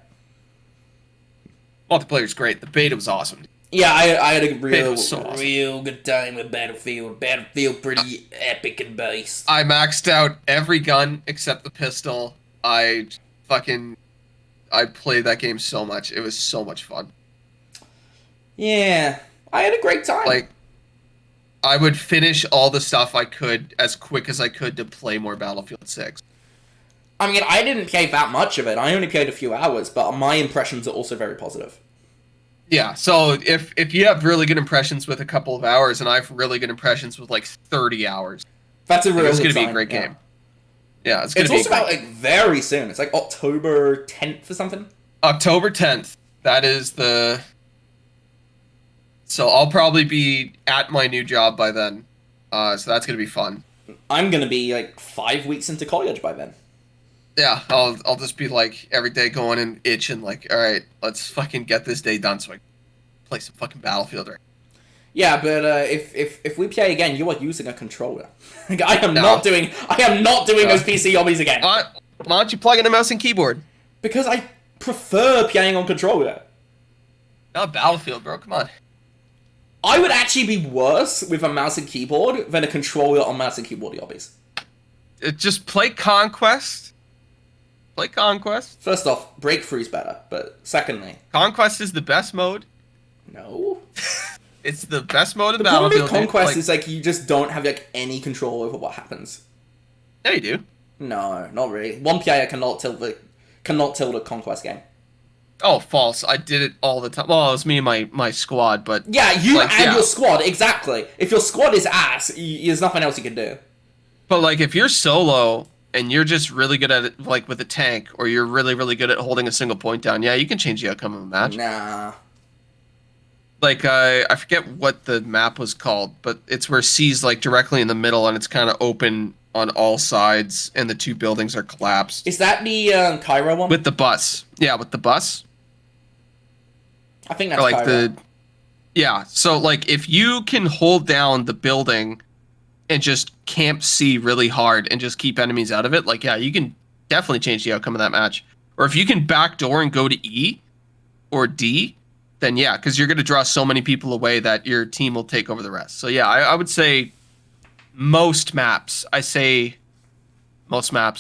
Multiplayer's great. The beta was awesome. Yeah, I had a real good time with Battlefield. Battlefield pretty epic and based. I maxed out every gun except the pistol. I played that game so much. It was so much fun. Yeah, I had a great time. Like, I would finish all the stuff I could as quick as I could to play more Battlefield 6. I mean, I didn't play that much of it. I only played a few hours, but my impressions are also very positive. Yeah, so if you have really good impressions with a couple of hours, and I have really good impressions with like 30 hours, that's a real it's going to be a great game. Yeah, it's going to be. It's also out like very soon. It's like October 10th or something. October 10th. That is the. So I'll probably be at my new job by then. So that's going to be fun. I'm going to be like 5 weeks into college by then. Yeah, I'll just be like every day going and itching like, all right, let's fucking get this day done so I can play some fucking Battlefield. Right? Yeah, but if we play again, you are using a controller. Like, I am not doing those PC hobbies again. Why don't you plug in a mouse and keyboard? Because I prefer playing on controller. Not Battlefield, bro. Come on. I would actually be worse with a mouse and keyboard than a controller on mouse and keyboard hobbies. Just play Conquest. Play Conquest. First off, Breakthrough's better, but secondly... Conquest is the best mode. No. It's the best mode in Battlefield. The problem with Conquest is like you just don't have like any control over what happens. Yeah, you do. No, not really. One player cannot tilt a Conquest game. Oh, false. I did it all the time. Well, it was me and my squad, but... Yeah, your squad, exactly. If your squad is ass, there's nothing else you can do. But like, if you're solo... and you're just really good at it, like with a tank, or you're really, really good at holding a single point down, yeah, you can change the outcome of a match. Nah. Like, I forget what the map was called, but it's where C's like directly in the middle, and it's kind of open on all sides, and the two buildings are collapsed. Is that the Cairo one? With the bus. Yeah, with the bus. I think that's like Cairo. Yeah, so like if you can hold down the building and just camp C really hard and just keep enemies out of it, like, yeah, you can definitely change the outcome of that match. Or if you can backdoor and go to E or D, then yeah, because you're going to draw so many people away that your team will take over the rest. So yeah, I would say most maps,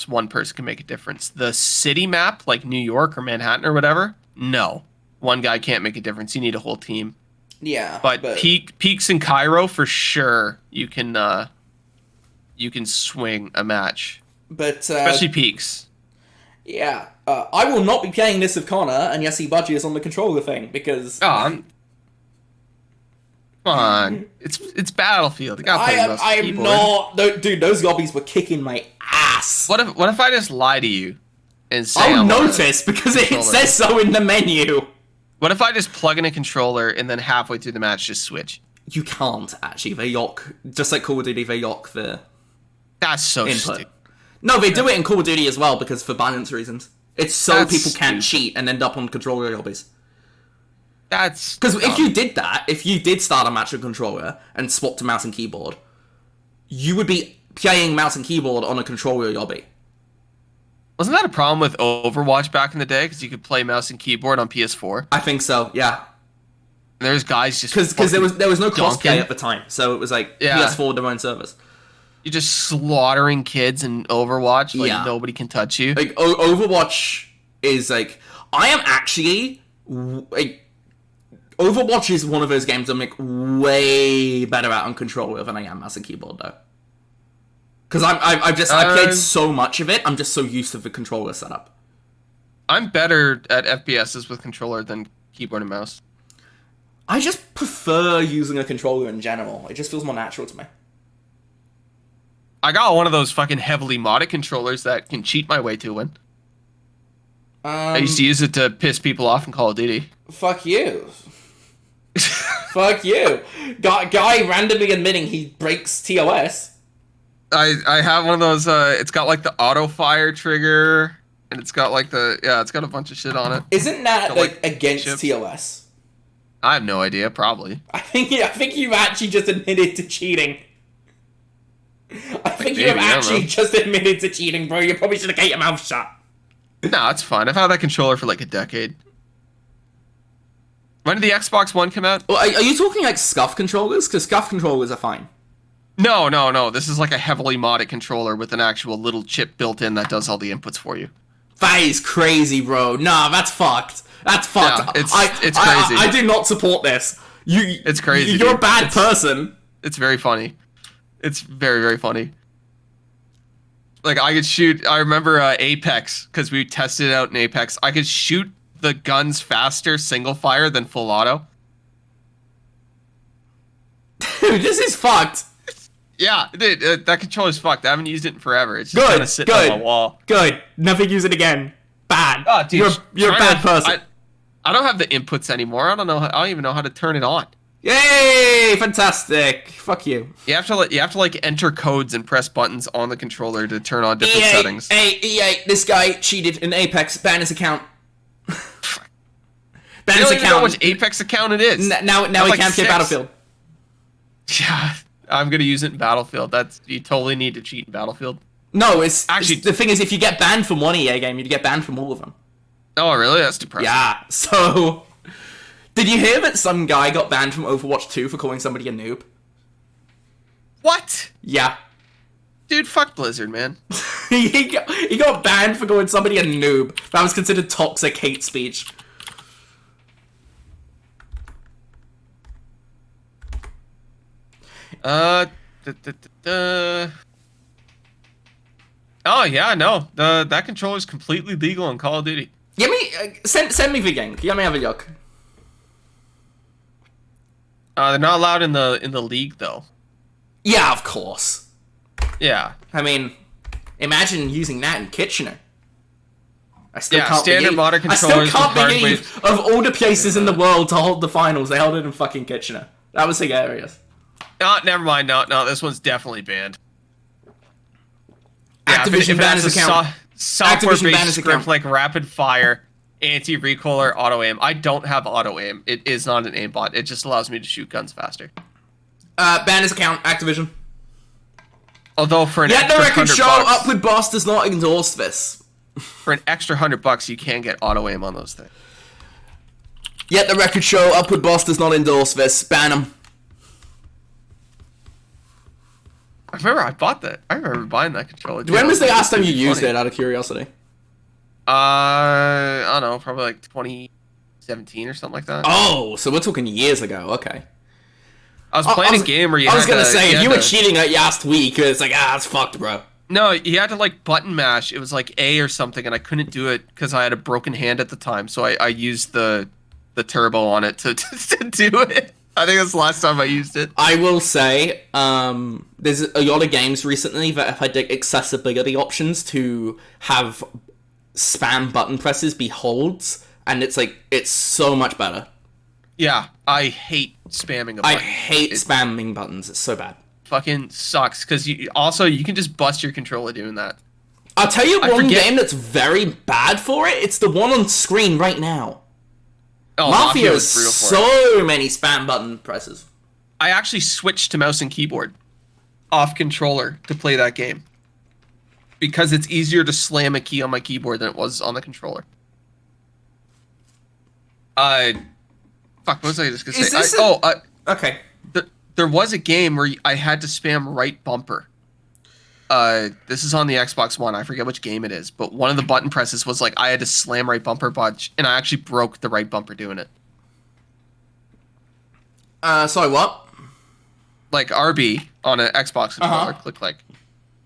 one person can make a difference. The city map, like New York or Manhattan or whatever, no. One guy can't make a difference. You need a whole team. Yeah. But Peaks in Cairo, for sure, you can swing a match. But especially Peaks. Yeah. I will not be playing this with Connor, and yes, he budgies on the controller thing, because... Come on. It's Battlefield. I'm not... Dude, those lobbies were kicking my ass. What if I just lie to you and say I'll notice, because it says so in the menu. What if I just plug in a controller and then halfway through the match just switch? You can't, actually. They yock... Just like Call of Duty, they yock the... That's so input. stupid. No, they do it in Call of Duty as well, because for balance reasons. It's so That's people can't stupid. cheat and end up on controller lobbies. That's... Because if you did that, if you did start a match with controller and swap to mouse and keyboard, you would be playing mouse and keyboard on a controller lobby. Wasn't that a problem with Overwatch back in the day? Because you could play mouse and keyboard on PS4. I think so. Yeah. There's guys just because there was no crossplay dunking. at the time, so it was like Yeah. PS4 with their own servers. You're just slaughtering kids in Overwatch. Like Yeah. nobody can touch you. Like Overwatch is like I am actually like Overwatch is one of those games I'm like way better at on controller than I am mouse and keyboard though. Because I've played so much of it. I'm just so used to the controller setup. I'm better at FPSs with controller than keyboard and mouse. I just prefer using a controller in general. It just feels more natural to me. I got one of those fucking heavily modded controllers that can cheat my way to a win. I used to use it to piss people off in Call of Duty. Fuck you. Fuck you. Guy randomly admitting he breaks TOS. I have one of those, it's got like the auto fire trigger, and it's got like it's got a bunch of shit on it. Isn't that Got, like against chips. TOS? I have no idea, probably. I think you actually just admitted to cheating. I think you have maybe, I don't actually know. just admitted to cheating, bro. You probably should have kept your mouth shut. No, it's fine. I've had that controller for like a decade. When did the Xbox One come out? Well, are you talking like scuff controllers? Because scuff controllers are fine. No. This is like a heavily modded controller with an actual little chip built in that does all the inputs for you. That is crazy, bro. Nah, that's fucked. That's fucked. Yeah, it's crazy. I do not support this. It's crazy. You're a dude. bad person. It's very funny. It's very, very funny. Like, I could shoot... I remember Apex, because we tested it out in Apex. I could shoot the guns faster single fire than full auto. Dude, this is fucked. Yeah, dude, that controller's fucked. I haven't used it in forever. It's just kind of sitting on my wall. Good. Never use it again. Bad. Oh, dude, You're a bad person. I don't have the inputs anymore. I don't even know how to turn it on. Yay! Fantastic. Fuck you. You have to like enter codes and press buttons on the controller to turn on different settings. EA, this guy cheated in Apex. Ban his account. Ban You his don't even know account. which Apex account it is. Now he like can't play 6. Battlefield. Yeah, I'm gonna use it in Battlefield. You totally need to cheat in Battlefield. No, it's Actually- the thing is, if you get banned from one EA game, you get banned from all of them. Oh, really? That's depressing. Yeah. So, did you hear that some guy got banned from Overwatch 2 for calling somebody a noob? What? Yeah. Dude, fuck Blizzard, man. he got banned for calling somebody a noob. That was considered toxic hate speech. Oh yeah, no. That controller is completely legal in Call of Duty. Give me send me the game. Let me have a look. They're not allowed in the league though. Yeah, of course. Yeah. I mean, imagine using that in Kitchener. I still Yeah, can't standard believe, modern I still controllers can't with hard believe weight- of all the places in the world to hold the finals, they held it in fucking Kitchener. That was hilarious. Never mind. No, this one's definitely banned. Activision banned his account. Software-based Activision banned his script account. like rapid fire, anti-recoil, or auto aim. I don't have auto aim. It is not an aimbot. It just allows me to shoot guns faster. Ban his account, Activision. Although for an Yet the extra record $100, show, UpwardBoss does not endorse this. for an extra $100, you can get auto aim on those things. Yet the record show, UpwardBoss does not endorse this. Ban him. I remember I bought that. I remember buying that controller. When was the last time you It's used funny. it, out of curiosity? I don't know, probably like 2017 or something like that. Oh, so we're talking years ago. Okay. I was playing a game where you I was had gonna to- say, if had you were to- cheating like last week, it's like, it's fucked, bro. No, you had to like button mash. It was like A or something, and I couldn't do it because I had a broken hand at the time. So I used the turbo on it to do it. I think that's the last time I used it. I will say, there's a lot of games recently that have had like, accessibility options to have spam button presses be holds, and it's so much better. Yeah, I hate spamming a I button. hate spamming buttons. It's so bad. Fucking sucks because you can just bust your controller doing that. I'll tell you I one forget- game that's very bad for it. It's the one on screen right now. Oh, Mafia was has brutal for it. so many spam button presses. I actually switched to mouse and keyboard off controller to play that game. because it's easier to slam a key on my keyboard than it was on the controller. Fuck, what was I just gonna say? Okay. There was a game where I had to spam right bumper. This is on the Xbox One. I forget which game it is, but one of the button presses was like I had to slam right bumper bunch, and I actually broke the right bumper doing it. Sorry, what? Like RB on an Xbox controller, click like.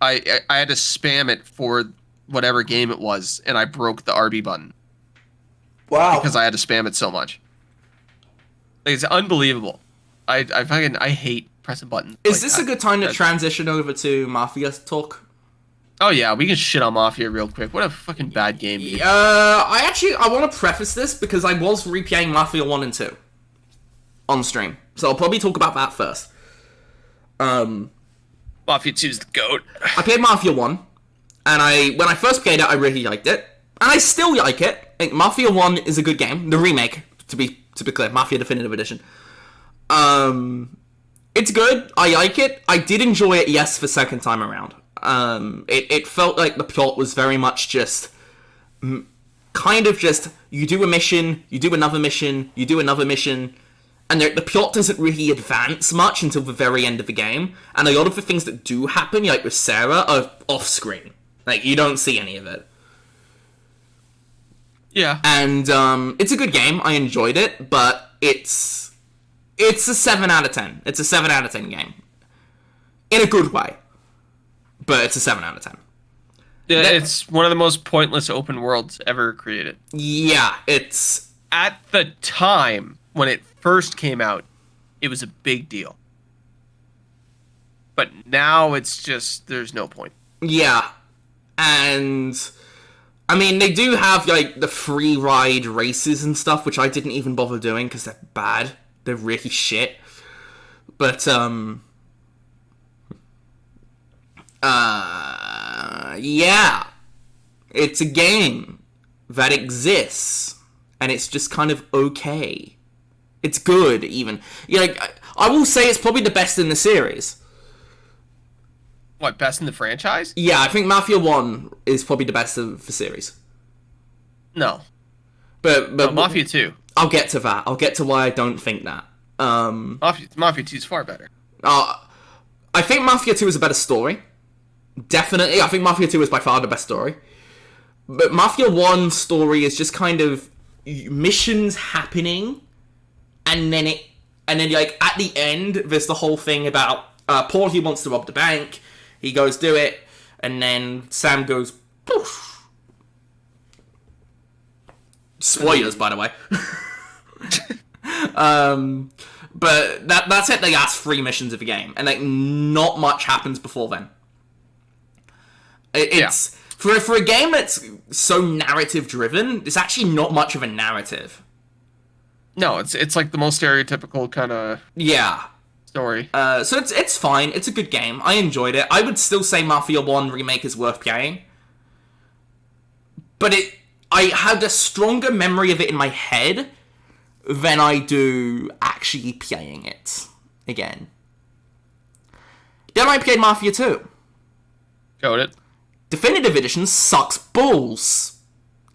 I had to spam it for whatever game it was, and I broke the RB button. Wow. Because I had to spam it so much. Like, it's unbelievable. I hate pressing buttons. Is this a good time to transition over to Mafia talk? Oh yeah, we can shit on Mafia real quick. What a fucking bad game, dude. I want to preface this because I was replaying Mafia 1 and 2 on stream. So I'll probably talk about that first. Mafia 2 is the GOAT. I played Mafia 1, and when I first played it, I really liked it. And I still like it. I think Mafia 1 is a good game. The remake, to be clear, Mafia Definitive Edition. It's good. I like it. I did enjoy it, yes, for second time around. It felt like the plot was very much just... kind of just, you do a mission, you do another mission, you do another mission... And the plot doesn't really advance much until the very end of the game. And a lot of the things that do happen, like with Sarah, are off-screen. Like, you don't see any of it. Yeah. And it's a good game. I enjoyed it, but it's a 7 out of 10. It's a 7 out of 10 game. In a good way. But it's a 7 out of 10. Yeah, it's one of the most pointless open worlds ever created. Yeah, it's... At the time, when it first came out, it was a big deal. But now it's just, there's no point. Yeah. And... I mean, they do have, like, the free ride races and stuff, which I didn't even bother doing, because they're bad. They're really shit. But, yeah. It's a game that exists, and it's just kind of okay. It's good, even. Yeah, like, I will say it's probably the best in the series. What, best in the franchise? Yeah, I think Mafia 1 is probably the best of the series. No. But Mafia 2. I'll get to that. I'll get to why I don't think that. Mafia 2 is far better. I think Mafia 2 is a better story. Definitely. I think Mafia 2 is by far the best story. But Mafia 1's story is just kind of missions happening, and then like at the end there's the whole thing about Paul, he wants to rob the bank. He goes do it, and then Sam goes poof. Spoilers, by the way. But that's it. They last 3 missions of the game, and like not much happens before then. It's for a game that's so narrative driven. It's actually not much of a narrative. No, it's like the most stereotypical kind of story. So it's fine. It's a good game. I enjoyed it. I would still say Mafia 1 Remake is worth playing. But I had a stronger memory of it in my head than I do actually playing it again. Then I played Mafia 2. Got it. Definitive Edition sucks balls.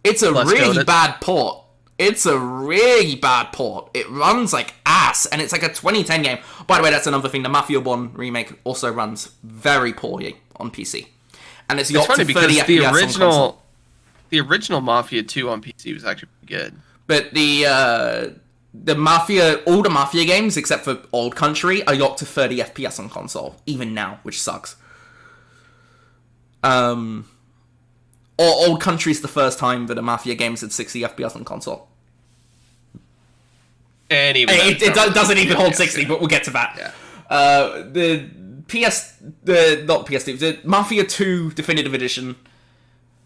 It's a really bad port. It's a really bad port. It runs like ass, and it's like a 2010 game. By the way, that's another thing. The Mafia 1 remake also runs very poorly on PC. And it's got to 30 FPS on console. The original Mafia 2 on PC was actually pretty good. But the Mafia, all the Mafia games, except for Old Country, are locked to 30 FPS on console, even now, which sucks. Or Old Country's the first time that a Mafia game's at 60 FPS on console. And even it doesn't even hold 60, but we'll get to that. Yeah. The Mafia 2 Definitive Edition,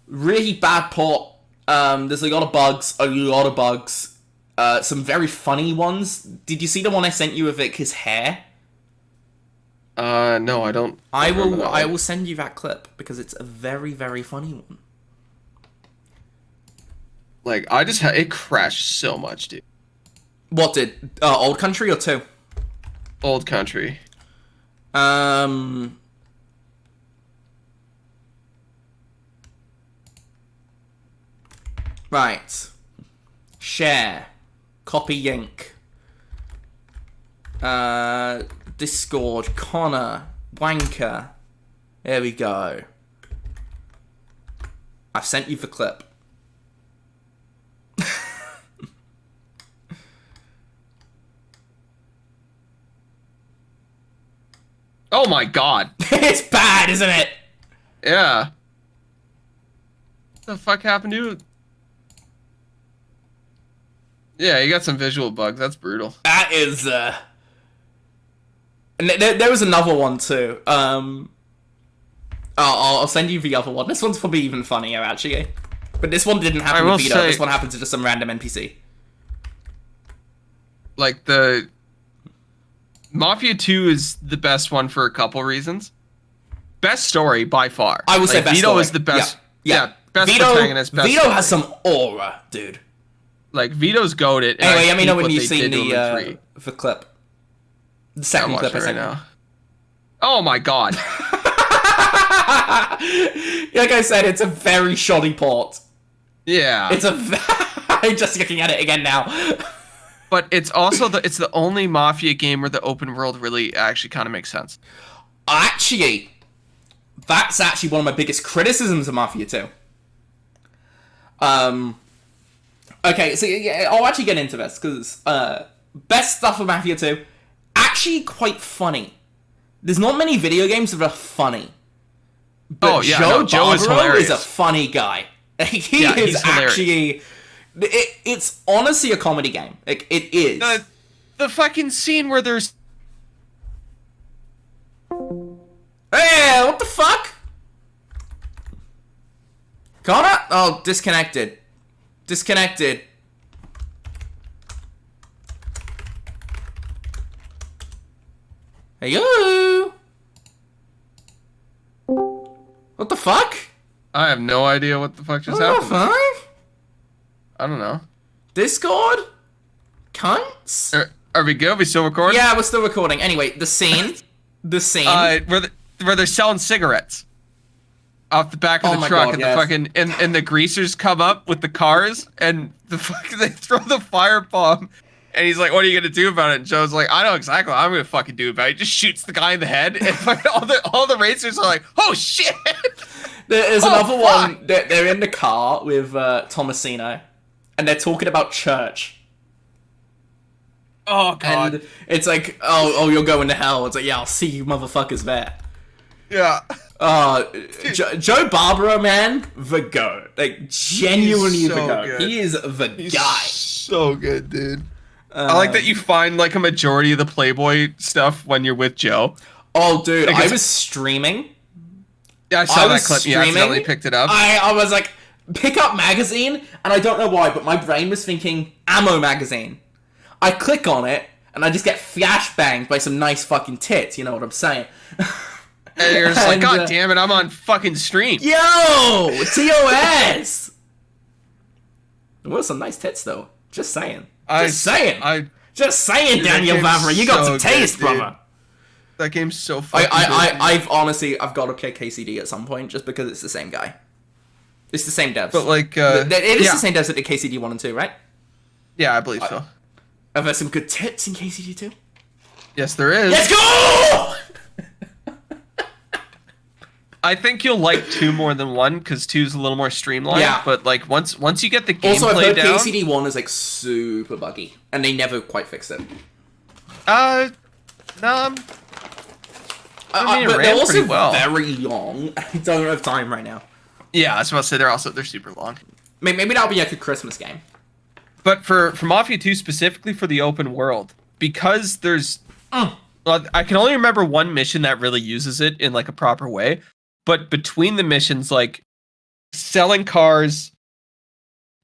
really bad port. There's a lot of bugs. Some very funny ones. Did you see the one I sent you of like his hair? No, I don't. I will send you that clip because it's a very, very funny one. Like, it crashed so much, dude. What did Old Country or 2? Old Country. Right. Share. Copy link. Discord. Connor. Wanker. There we go. I've sent you the clip. Oh my god. It's bad, isn't it? Yeah. What the fuck happened to it? Yeah, you got some visual bugs. That's brutal. That is, And there was another one, too. I'll send you the other one. This one's probably even funnier, actually. But this one didn't happen to Vito. This one happened to just some random NPC. Like, the... Mafia 2 is the best one for a couple reasons. Best story, by far. I would say best Vito story. is the best... Yeah. Best protagonist, best Vito story. has some aura, dude. Like, Vito's goated. Anyway, let me know when you've seen the clip. The second clip, I sent you. Oh my god. Like I said, it's a very shoddy port. Yeah. It's a... I'm just looking at it again now. But it's also it's the only Mafia game where the open world really actually kind of makes sense. Actually, that's actually one of my biggest criticisms of Mafia 2. Okay, so yeah, I'll actually get into this, because best stuff of Mafia 2, actually quite funny. There's not many video games that are funny. But Joe is hilarious. Is a funny guy. He is actually... It's honestly a comedy game. Like, it is. The fucking scene where there's... Hey, what the fuck? Connor? Oh, disconnected. Disconnected. Hey-yo! What the fuck? I have no idea what the fuck just happened. What the fuck? I don't know. Discord? Cunts? Are we good? Are we still recording? Yeah, we're still recording. Anyway, the scene. The scene. Where they're selling cigarettes off the back of the truck, God, and yes. the fucking and the greasers come up with the cars, and they throw the firebomb, and he's like, "What are you gonna do about it?" And Joe's like, "I know exactly what I'm gonna fucking do about it." He just shoots the guy in the head, and all the racers are like, "Oh shit!" There's another one. They're in the car with Tomasino, and they're talking about church. Oh god! And it's like, oh, you're going to hell. It's like, yeah, I'll see you motherfuckers there. Yeah. Joe Barbaro, man, the goat. Like, genuinely the goat. Good. He is the He's guy. So good, dude. I like that you find like a majority of the Playboy stuff when you're with Joe. Oh, dude, I was streaming. Yeah, I saw that clip. You accidentally picked it up. I was like, pick up magazine, and I don't know why, but my brain was thinking ammo magazine. I click on it, and I just get flashbanged by some nice fucking tits, you know what I'm saying? And you're just like, God damn it, I'm on fucking stream. Yo! TOS! There were some nice tits, though. Just saying. Just saying, Daniel Vavra. You got some taste, brother. That game's so fucking good. I've got to play KCD at some point, just because it's the same guy. It's the same devs. But like, it is the same devs that did KCD 1 and 2, right? Yeah, I believe so. Are there some good tits in KCD 2? Yes, there is. Let's go! I think you'll like 2 more than 1, because 2's a little more streamlined. Yeah. But like once you get the gameplay Also, I've heard down, KCD 1 is like super buggy, and they never quite fixed it. no, but they're also very long. I don't have time right now. Yeah, I was about to say they're super long. Maybe that'll be like a Christmas game. But for Mafia 2 specifically for the open world, because there's I can only remember one mission that really uses it in like a proper way. But between the missions, like selling cars,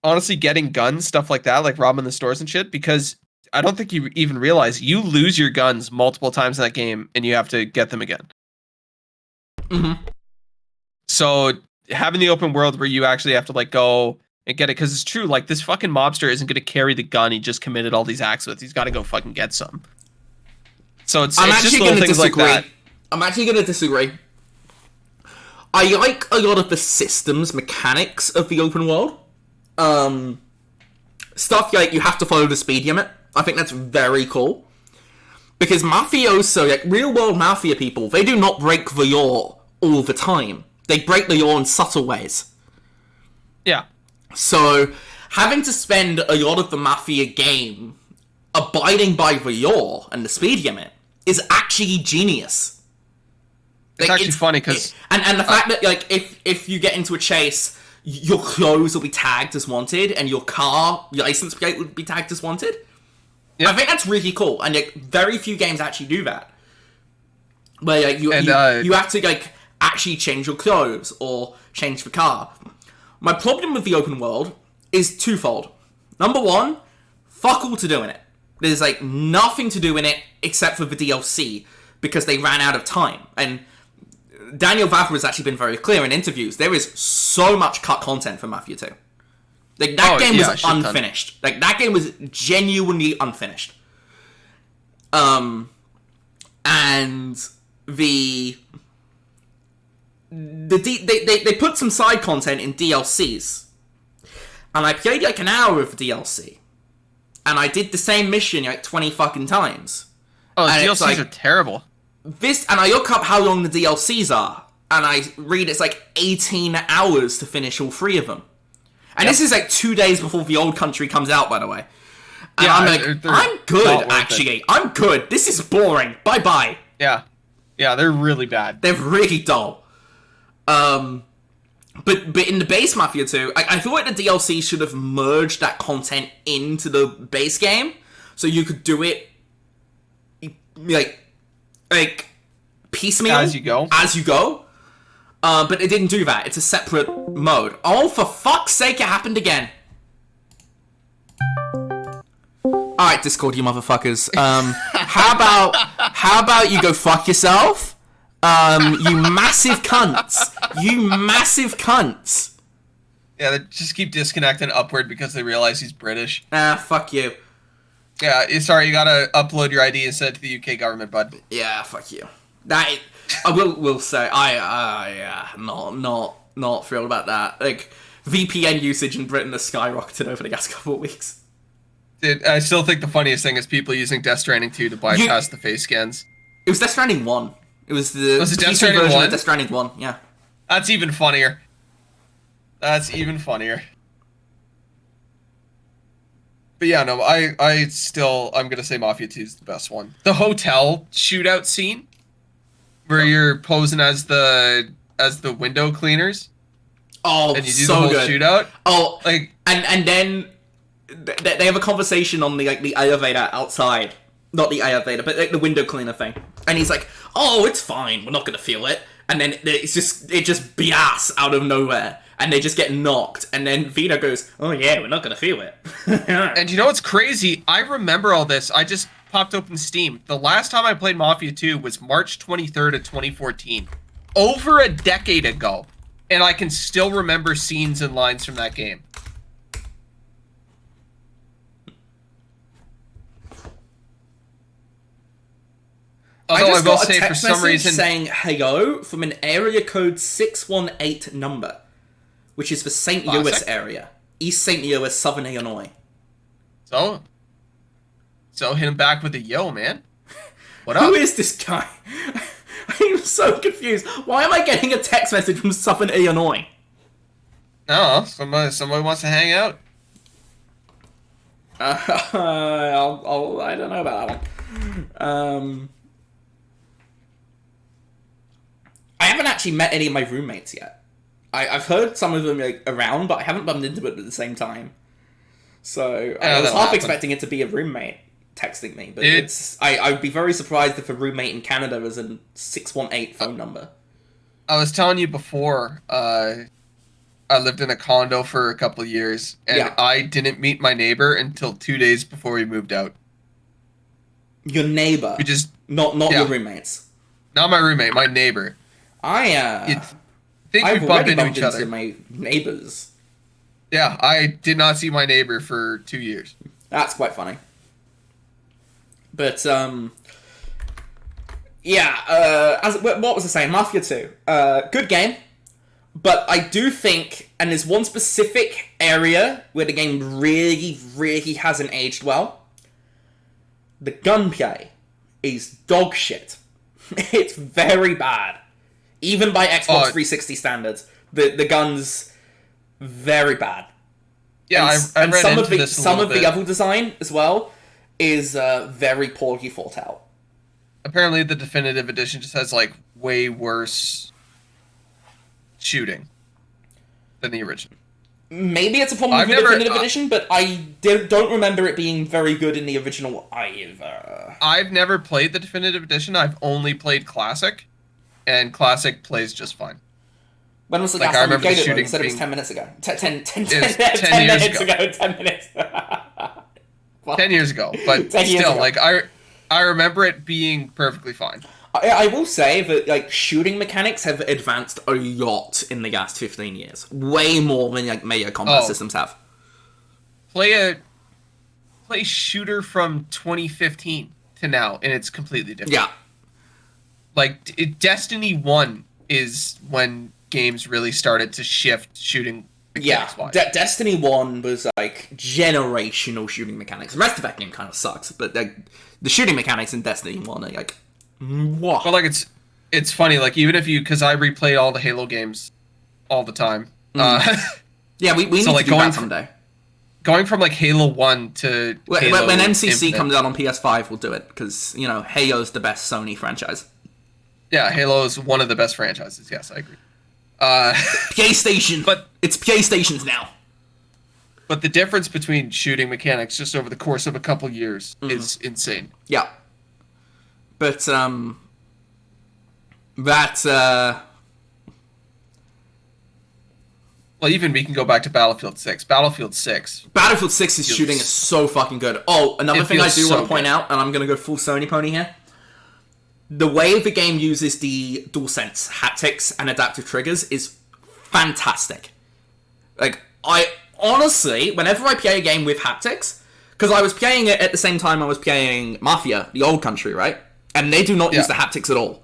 honestly getting guns, stuff like that, like robbing the stores and shit, because I don't think you even realize you lose your guns multiple times in that game and you have to get them again. Mm-hmm. So having the open world where you actually have to like go and get it, because it's true, like this fucking mobster isn't going to carry the gun he just committed all these acts with. He's got to go fucking get some. So it's just little things like that. I'm actually going to disagree. I like a lot of the systems, mechanics of the open world. Stuff like you have to follow the speed limit. I think that's very cool. Because mafioso, like real world mafia people, they do not break the law all the time. They break the law in subtle ways. Yeah. So, having to spend a lot of the mafia game abiding by the law and the speed limit is actually genius. It's actually funny because... And the fact that, like, if you get into a chase, your clothes will be tagged as wanted, and your car license plate would be tagged as wanted. Yep. I think that's really cool, and like, very few games actually do that. Where like, you have to like actually change your clothes or change the car. My problem with the open world is twofold. Number one, fuck all to do in it. There's like nothing to do in it except for the DLC because they ran out of time. And Daniel Vavra has actually been very clear in interviews. There is so much cut content for Mafia 2. Like, that game was unfinished. Like, that game was genuinely unfinished. And they put some side content in DLCs. And I played like an hour of DLC. And I did the same mission like 20 fucking times. Oh, the DLCs are terrible. And I look up how long the DLCs are. And I read it's like 18 hours to finish all 3 of them. And this is like 2 days before the old country comes out, by the way. And yeah, I'm like, I'm good, actually. I'm good. This is boring. Bye-bye. Yeah. Yeah, they're really bad. They're really dull. But in the base Mafia 2, I feel like the DLC should have merged that content into the base game. So you could do it, like piecemeal. As you go. But it didn't do that. It's a separate mode. Oh, for fuck's sake, it happened again. Alright, Discord, you motherfuckers. How about you go fuck yourself? You massive cunts. You massive cunts. Yeah, they just keep disconnecting Upward because they realize he's British. Fuck you. Yeah, sorry, you gotta upload your ID and send it to the UK government, bud. Yeah, fuck you. I will say, not thrilled about that. Like, VPN usage in Britain has skyrocketed over the last couple of weeks. Dude, I still think the funniest thing is people using Death Stranding 2 to bypass the face scans. It was Death Stranding 1. It was the Death PC Stranding version 1? of Death Stranding 1, yeah. That's even funnier. But yeah, no, I'm gonna say Mafia 2 is the best one. The hotel shootout scene, where you're posing as the window cleaners. Oh, and you do so the whole good. shootout. Oh, like and then they have a conversation on the elevator outside, not the elevator, but like the window cleaner thing. And he's like, "Oh, it's fine. We're not gonna feel it." And then it just BS out of nowhere, and they just get knocked. And then Vina goes, "Oh yeah, we're not gonna feel it." And you know what's crazy? I remember all this. I just popped open Steam. The last time I played Mafia 2 was March 23rd of 2014, over a decade ago, and I can still remember scenes and lines from that game. Although I just will got say a text for some message reason saying hello from an area code 618 number, which is the St. Louis area, East St. Louis, Southern Illinois. So hit him back with a yo, man. What up? Who is this guy? I'm so confused. Why am I getting a text message from Southern Illinois? No, somebody wants to hang out. I don't know about that one. I haven't actually met any of my roommates yet. I've heard some of them like, around, but I haven't bumped into it at the same time. So I was half expecting it to be a roommate texting me, but I'd be very surprised if a roommate in Canada was a 618 phone number. I was telling you before, I lived in a condo for a couple of years, and I didn't meet my neighbor until 2 days before we moved out. Your neighbor? We just not your roommates? Not my roommate, my neighbor. I've we bumped into each other. My neighbors. Yeah, I did not see my neighbor for 2 years. That's quite funny. But, what was I saying? Mafia 2. Good game, But I do think, and there's one specific area where the game really, really hasn't aged well. The gunplay is dog shit. It's very bad. Even by Xbox 360 standards. The gun's very bad. Yeah, and some of the level design as well is very poorly thought out. Apparently the definitive edition just has like way worse shooting than the original. Maybe it's a problem with the definitive edition, but I don't remember it being very good in the original either. I've never played the definitive edition. I've only played Classic, and Classic plays just fine. When was the last time you played it? You said it was 10 minutes ago. 10 minutes ago. 10 minutes. 10 years ago, but still, like I remember it being perfectly fine. I will say that like shooting mechanics have advanced a lot in the last 15 years. Way more than like major combat systems have. Play shooter from 2015 to now, and it's completely different. Yeah. Like Destiny 1 is when games really started to shift shooting mechanics. Yeah, Destiny 1 was like generational shooting mechanics. The rest of that game kind of sucks, but like the shooting mechanics in Destiny 1 are like, what? Well, like it's funny, like even if you, because I replay all the Halo games all the time. Yeah, we need to do that someday. Going from like Halo 1 to Halo when MCC Infinite comes out on PS5, we'll do it, because, you know, Halo's the best Sony franchise. Yeah, Halo is one of the best franchises. Yes, I agree. PlayStation, but it's PlayStation's now. But the difference between shooting mechanics just over the course of a couple years is insane. Yeah. But well, even we can go back to Battlefield 6. Battlefield 6 is shooting is so fucking good. Oh, another thing I do want to point out, and I'm going to go full Sony pony here. The way the game uses the DualSense haptics and adaptive triggers is fantastic. Like, I honestly, whenever I play a game with haptics, because I was playing it at the same time I was playing Mafia, the old country, right? And they do not use the haptics at all.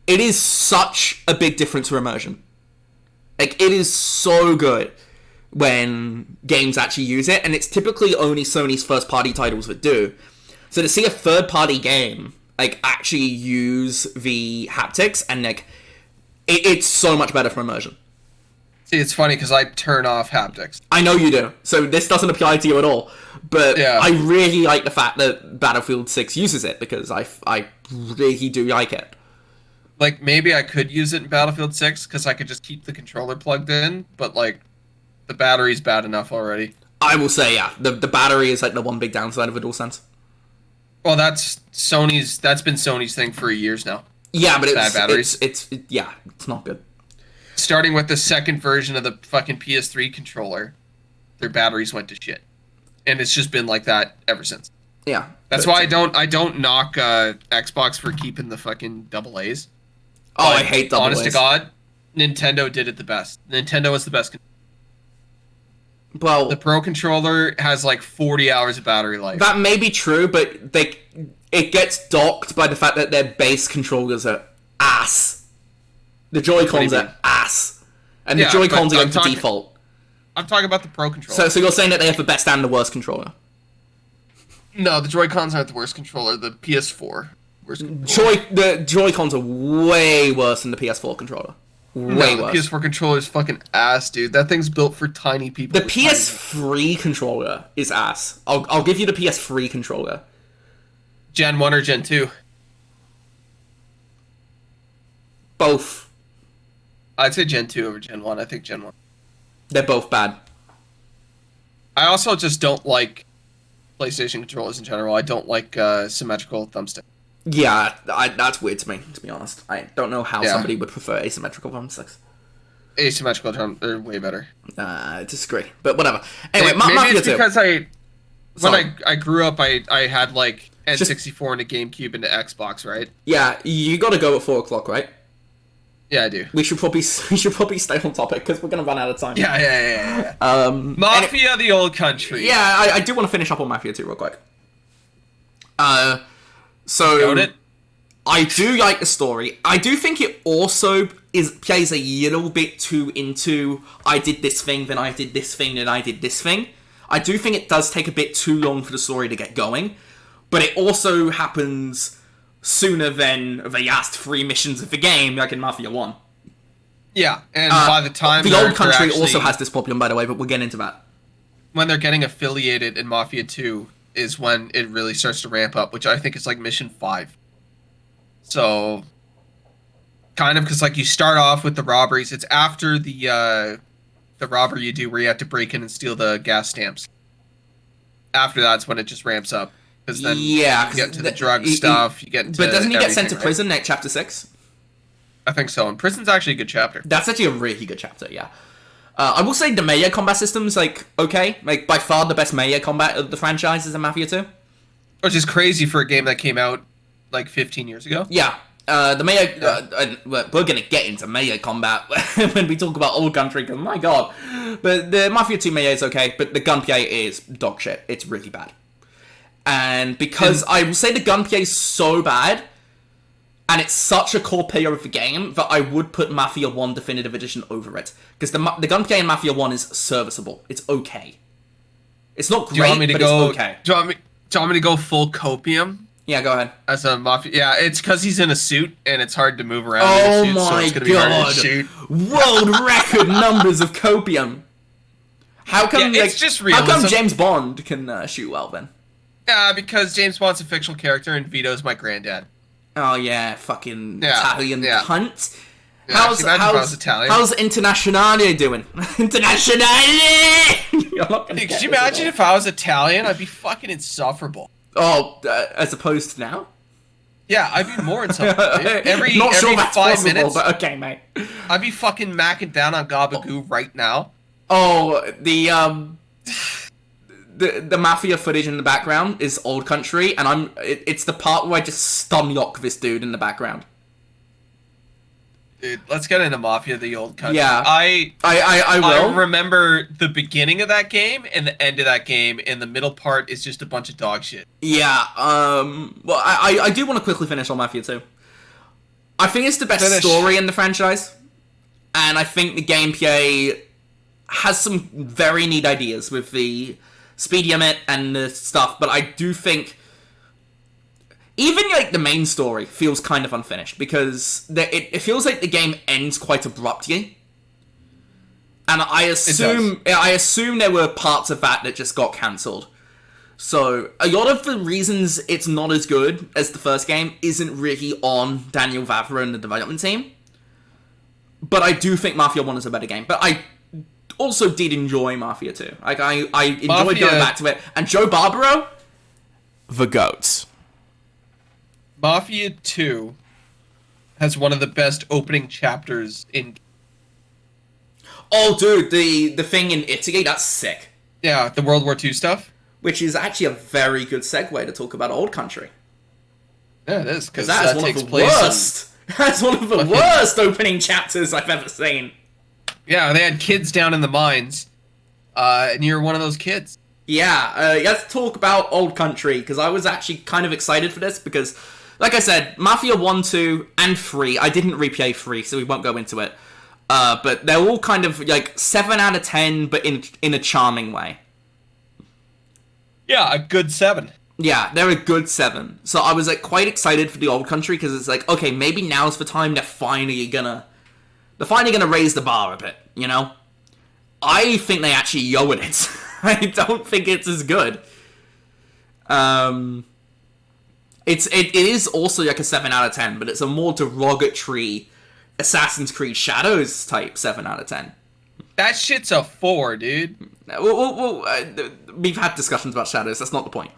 It is such a big difference for immersion. Like, it is so good when games actually use it, and it's typically only Sony's first-party titles that do. So to see a third-party game, like, actually use the haptics, and, like, it's so much better for immersion. See, it's funny, because I turn off haptics. I know you do, so this doesn't apply to you at all. But I really like the fact that Battlefield 6 uses it, because I really do like it. Like, maybe I could use it in Battlefield 6, because I could just keep the controller plugged in, but, like, the battery's bad enough already. I will say, yeah, the battery is, like, the one big downside of a DualSense. Well, that's been Sony's thing for years now. Yeah, but bad batteries. It's not good. Starting with the second version of the fucking PS3 controller, their batteries went to shit. And it's just been like that ever since. Yeah. That's why I don't knock Xbox for keeping the fucking AA's. Oh, I hate AA's. Honest to God, Nintendo did it the best. Nintendo was the best. Well, the Pro Controller has like 40 hours of battery life. That may be true, but it gets docked by the fact that their base controllers are ass. The Joy-Cons are ass. And the Joy-Cons are going to default. I'm talking about the Pro Controller. So you're saying that they have the best and the worst controller? No, the Joy-Cons aren't the worst controller. The PS4 worst controller. The Joy-Cons are way worse than the PS4 controller. Way worse. The PS4 controller is fucking ass, dude. That thing's built for tiny people. The PS3 controller is ass. I'll give you the PS3 controller. Gen 1 or Gen 2? Both. I'd say Gen 2 over Gen 1. I think Gen 1. They're both bad. I also just don't like PlayStation controllers in general. I don't like symmetrical thumbstick. Yeah, that's weird to me, to be honest. I don't know how somebody would prefer asymmetrical thumbsticks. Asymmetrical are way better. I disagree, but whatever. Anyway, maybe Mafia it's 2. because when I grew up, I had like N64 and a GameCube and an Xbox, right? Yeah, you got to go at 4 o'clock, right? Yeah, I do. We should probably stay on topic because we're gonna run out of time. Yeah. Mafia, the old country. Yeah, I do want to finish up on Mafia 2 real quick. So Got it? I do like the story. I do think it also plays a little bit too into I did this thing, then I did this thing, then I did this thing. I do think it does take a bit too long for the story to get going, but it also happens sooner than the last 3 missions of the game, like in Mafia 1. Yeah, and by the time the old country also has this problem, by the way, but we'll get into that. When they're getting affiliated in Mafia 2 is when it really starts to ramp up, which I think is like mission 5. So, kind of, because like you start off with the robberies. It's after the robbery you do where you have to break in and steal the gas stamps. After that's when it just ramps up. Because then you get into the drug stuff, you get into But doesn't he get sent to right? prison at chapter 6? I think so, and prison's actually a good chapter. That's actually a really good chapter, yeah. I will say the melee combat system's, like, okay. Like, by far the best melee combat of the franchise is in Mafia 2. Which is crazy for a game that came out, like, 15 years ago. Yeah. The melee... we're gonna get into melee combat when we talk about Old Country, because, my god. But the Mafia 2 melee is okay, but the gunplay is dog shit. It's really bad. And because I will say the gunplay is so bad, and it's such a core pillar of the game, that I would put Mafia 1 Definitive Edition over it. Because the gunplay in Mafia 1 is serviceable. It's okay. It's not great, but it's okay. Do you want me to go full copium? Yeah, go ahead. As a Mafia... Yeah, it's because he's in a suit, and it's hard to move around Oh in a suit, so my it's gonna be harder to god! shoot. World record numbers of copium! How come, it's just how come realism. James Bond can shoot well, then? Because James Bond's a fictional character, and Vito's my granddad. Oh yeah, fucking Yeah, Italian yeah. cunt. Yeah, can you imagine if I was Italian? How's Internazionale doing? Internazionale! You're not gonna Dude, get could you it. imagine if I was Italian? I'd be fucking insufferable. Oh, as opposed to now? Yeah, I'd be more insufferable. Dude. Every Not sure 5 that's possible, minutes, but okay, mate. I'd be fucking macking down on Gabagoo right now. Oh, the Mafia footage in the background is Old Country, and it's the part where I just stunlock this dude in the background. Dude, let's get into Mafia: The Old Country. Yeah. I will. I remember the beginning of that game and the end of that game, and the middle part is just a bunch of dog shit. Yeah, well, I do want to quickly finish on Mafia 2. I think it's the best story in the franchise, and I think the gameplay has some very neat ideas with the speed limit and the stuff, but I do think even, like, the main story feels kind of unfinished, because it feels like the game ends quite abruptly. And I assume there were parts of that just got cancelled. So, a lot of the reasons it's not as good as the first game isn't really on Daniel Vavra and the development team. But I do think Mafia 1 is a better game. But I also did enjoy Mafia 2. Like, I enjoyed going back to it. And Joe Barbaro, the GOAT. Mafia 2 has one of the best opening chapters in... Oh, dude, the thing in Italy, that's sick. Yeah, the World War II stuff. Which is actually a very good segue to talk about Old Country. Yeah, it is, because that is one of the worst. That's one of the worst opening chapters I've ever seen. Yeah, they had kids down in the mines, and you're one of those kids. Yeah, let's talk about Old Country, because I was actually kind of excited for this, because, like I said, Mafia 1, 2, and 3, I didn't replay 3, so we won't go into it. But they're all kind of, like, 7 out of 10, but in a charming way. Yeah, a good 7. Yeah, they're a good 7. So I was, like, quite excited for the Old Country, because it's like, okay, maybe now's the time they're finally gonna raise the bar a bit, you know? I think they actually lowered it. I don't think it's as good. It is also like a 7 out of 10, but it's a more derogatory Assassin's Creed Shadows type 7 out of 10. That shit's a 4, dude. We've had discussions about Shadows, that's not the point.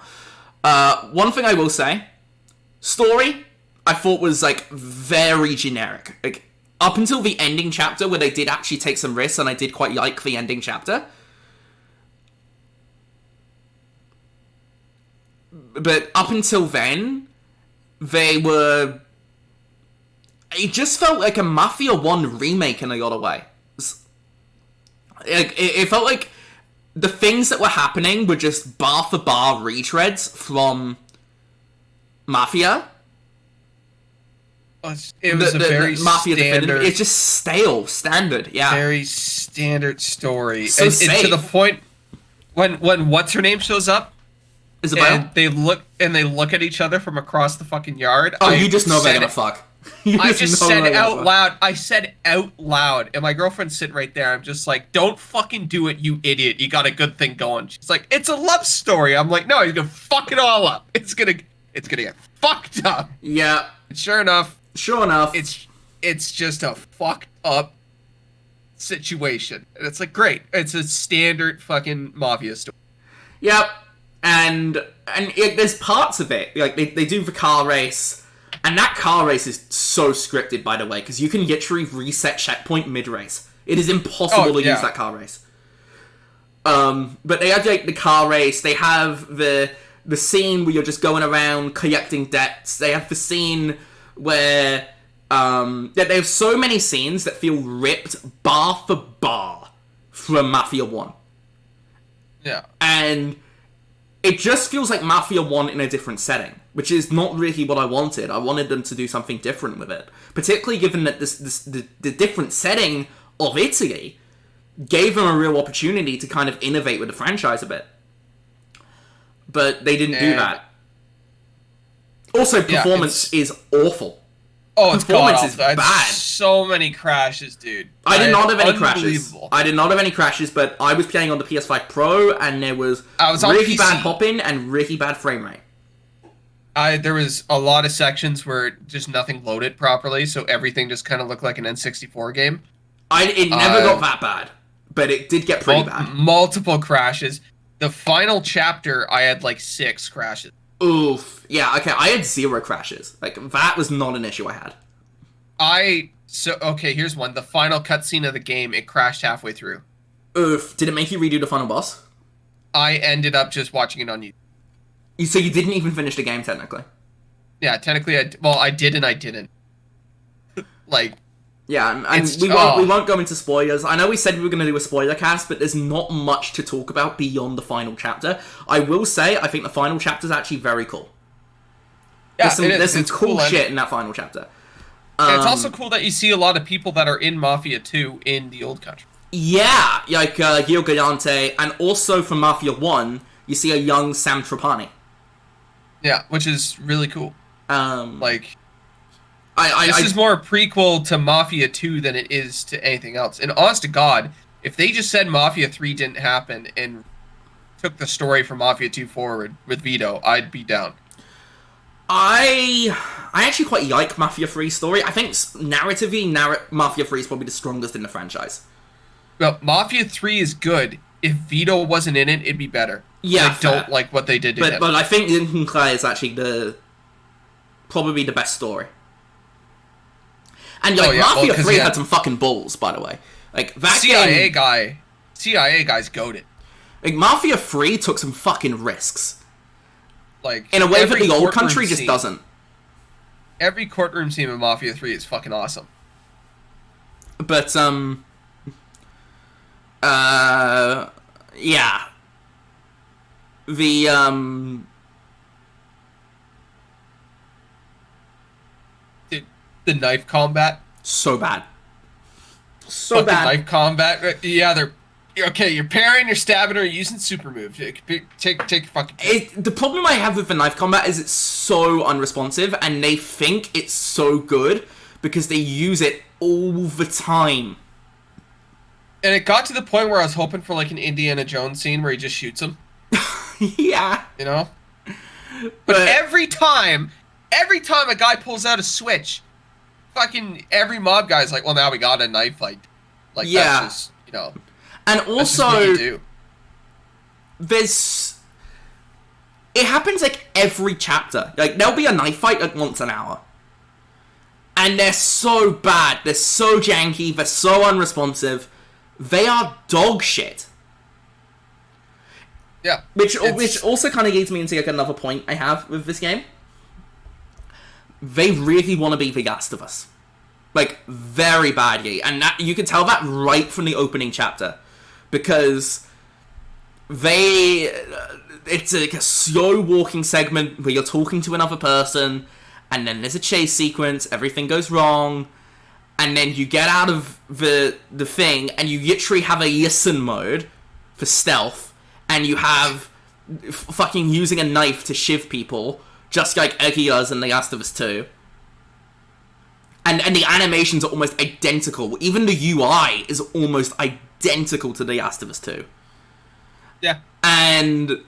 One thing I will say, story, I thought was, like, very generic. Like, up until the ending chapter, where they did actually take some risks, and I did quite like the ending chapter. But up until then, it just felt like a Mafia 1 remake in a lot of ways. It felt like the things that were happening were just bar-for-bar retreads from Mafia. It was a very Mafia standard, definitive. It's just stale, standard. Yeah, very standard story, so and safe. to the point when what's her name shows up, Isabel? and they look at each other from across the fucking yard. Oh, you just know they're gonna fuck. I just said out loud. I said out loud, and my girlfriend's sitting right there. I'm just like, "Don't fucking do it, you idiot! You got a good thing going." She's like, "It's a love story." I'm like, "No, he's gonna fuck it all up. It's gonna get fucked up." Yeah. And sure enough, it's just a fucked up situation, and it's like, great. It's a standard fucking mafia story. Yep. And there's parts of it like they do the car race. And that car race is so scripted, by the way, because you can literally reset checkpoint mid-race. It is impossible to use that car race. But they have like the car race. They have the scene where you're just going around collecting debts. They have the scene where they have so many scenes that feel ripped bar for bar from Mafia 1. Yeah. And it just feels like Mafia 1 in a different setting, which is not really what I wanted. I wanted them to do something different with it. Particularly given that the different setting of Italy gave them a real opportunity to kind of innovate with the franchise a bit. But they didn't do that. Also, performance is awful. Oh, it's performance is bad. So many crashes, dude. I did not have any crashes. But I was playing on the PS5 Pro, and there was really bad pop-in and really bad frame rate. There was a lot of sections where just nothing loaded properly, so everything just kind of looked like an N64 game. It never got that bad, but it did get pretty bad. Multiple crashes. The final chapter, I had like 6 crashes. Oof. Yeah, okay, I had 0 crashes. Like, that was not an issue I had. Okay, here's one. The final cutscene of the game, it crashed halfway through. Oof. Did it make you redo the final boss? I ended up just watching it on YouTube. So you didn't even finish the game, technically? Yeah, technically, I did and I didn't. Like... Yeah, and we won't go into spoilers. I know we said we were going to do a spoiler cast, but there's not much to talk about beyond the final chapter. I will say, I think the final chapter is actually very cool. Yeah, there's some cool shit in that final chapter. And it's also cool that you see a lot of people that are in Mafia 2 in the old country. Yeah, like Gil Gigante, and also from Mafia 1, you see a young Sam Trapani. Yeah, which is really cool. This is more a prequel to Mafia 2 than it is to anything else. And honest to God, if they just said Mafia 3 didn't happen and took the story from Mafia 2 forward with Vito, I'd be down. I actually quite like Mafia 3's story. I think narratively, Mafia 3 is probably the strongest in the franchise. Well, Mafia 3 is good. If Vito wasn't in it, it'd be better. Yeah, I don't like what they did to him. But I think Lincoln Clay is actually probably the best story. And Mafia 3 had some fucking balls, by the way. Like that CIA guy's goated. Like Mafia 3 took some fucking risks. Like in a way that the old country just doesn't. Every courtroom scene in Mafia 3 is fucking awesome. But yeah. The knife combat, so bad. So fucking bad. Knife combat. Yeah, they're okay. You're parrying, you're stabbing, or you're using super moves. Take fucking. The problem I have with the knife combat is it's so unresponsive, and they think it's so good because they use it all the time. And it got to the point where I was hoping for like an Indiana Jones scene where he just shoots him. Yeah. You know. But every time a guy pulls out a switch, fucking every mob guy's like, well, now we got a knife fight. Like, that's just, you know. And also, it happens like every chapter. Like, there'll be a knife fight like once an hour. And they're so bad. They're so janky. They're so unresponsive. They are dog shit. Yeah. Which also kind of leads me into like another point I have with this game. They really want to be The Last of Us. Like, very badly. And that you can tell that right from the opening chapter. Because it's like a slow walking segment where you're talking to another person and then there's a chase sequence, everything goes wrong, and then you get out of the thing, and you literally have a listen mode for stealth, and you have fucking using a knife to shiv people, just like Eggy does in The Last of Us 2. And the animations are almost identical. Even the UI is almost identical to The Last of Us 2. Yeah. And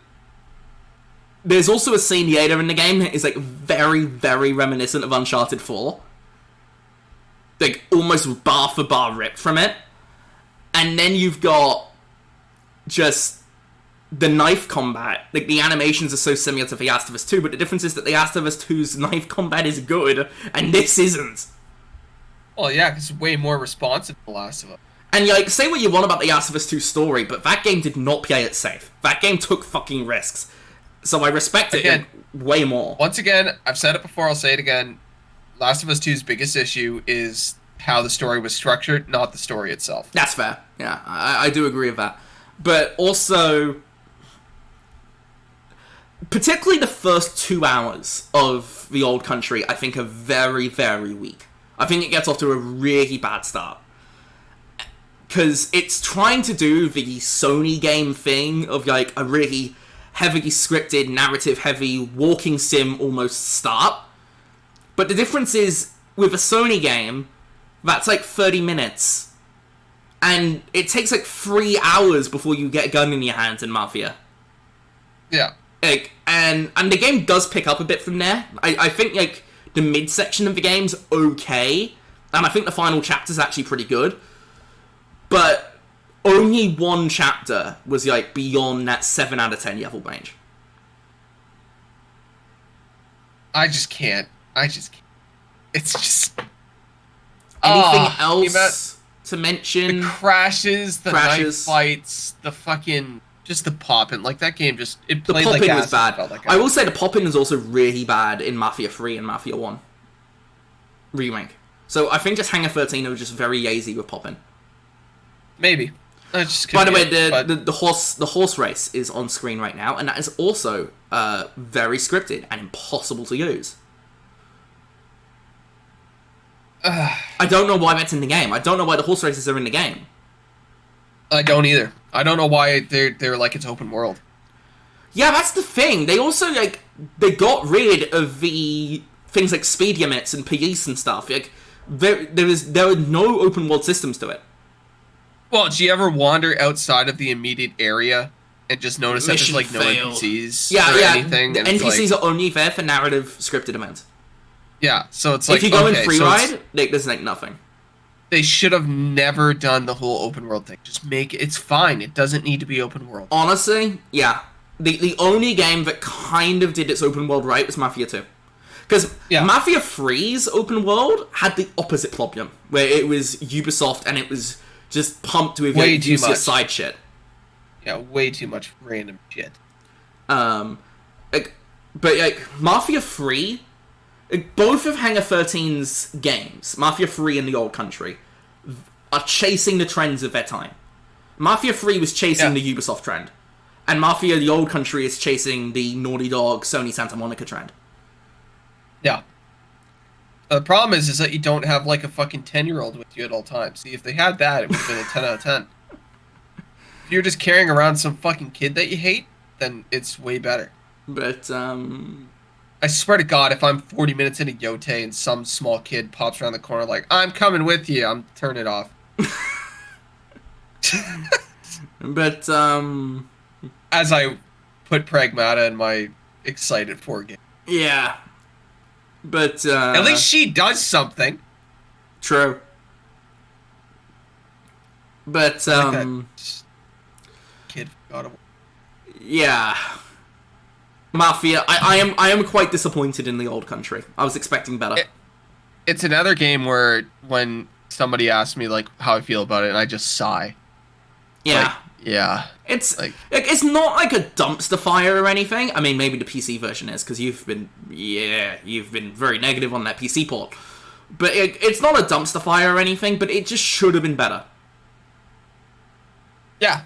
there's also a scene later in the game that is like very, very reminiscent of Uncharted 4. Like almost bar for bar ripped from it. And then you've got just the knife combat. Like the animations are so similar to The Last of Us 2, but the difference is that The Last of Us 2's knife combat is good, and this isn't. Well, yeah, because it's way more responsive than The Last of Us. And, like, say what you want about The Last of Us 2 story, but that game did not play it safe. That game took fucking risks. So I respect it way more. Once again, I've said it before, I'll say it again. Last of Us 2's biggest issue is how the story was structured, not the story itself. That's fair. Yeah, I do agree with that. But also, particularly the first 2 hours of The Old Country, I think are very, very weak. I think it gets off to a really bad start. Because it's trying to do the Sony game thing of, like, a really heavily scripted, narrative-heavy, walking sim almost start. But the difference is, with a Sony game, that's like 30 minutes. And it takes like 3 hours before you get a gun in your hands in Mafia. Yeah. Like, and the game does pick up a bit from there. I think, like, the midsection of the game's okay. And I think the final chapter's actually pretty good. But only one chapter was, like, beyond that 7 out of 10 level range. I just can't. It's just... Anything else to mention? The crashes, the knife fights, the fucking... Just the popping. Like, that game just... It played the popping like was bad. I will say the popping is also really bad in Mafia 3 and Mafia 1. Remake. So I think just Hangar 13 was just very lazy with popping. Maybe. By the way, the horse race is on screen right now, and that is also very scripted and impossible to use. I don't know why that's in the game. I don't know why the horse races are in the game. I don't either. I don't know why they're like it's open world. Yeah, that's the thing. They also, like, they got rid of the things like speed limits and police and stuff. Like, there are no open world systems to it. Well, do you ever wander outside of the immediate area and just notice that there's, like, no NPCs or anything? The NPCs are only there for narrative scripted events. Yeah, so it's like... If you go in free ride, there's, like, nothing. They should have never done the whole open world thing. Just make it... It's fine. It doesn't need to be open world. Honestly, yeah. The only game that kind of did its open world right was Mafia 2. Because Mafia 3's open world had the opposite problem, where it was Ubisoft and it was just pumped with way too much side shit. Yeah, way too much random shit. But Mafia 3, both of Hangar 13's games, Mafia 3 and The Old Country, are chasing the trends of their time. Mafia 3 was chasing the Ubisoft trend, and Mafia The Old Country is chasing the Naughty Dog, Sony Santa Monica trend. Yeah. The problem is that you don't have, like, a fucking 10-year-old with you at all times. See, if they had that, it would have been a 10 out of 10. If you're just carrying around some fucking kid that you hate, then it's way better. But, I swear to God, if I'm 40 minutes into Yote and some small kid pops around the corner like, I'm coming with you, I'm turning it off. But, as I put Pragmata in my excited for game. Yeah. But, at least she does something. True. But, kid got yeah. Mafia, I am quite disappointed in The Old Country. I was expecting better. It's another game where when somebody asks me, like, how I feel about it, and I just sigh. Yeah. Like, yeah. It's like it's not like a dumpster fire or anything. I mean, maybe the PC version is, because you've been very negative on that PC port. But it's not a dumpster fire or anything, but it just should have been better. Yeah.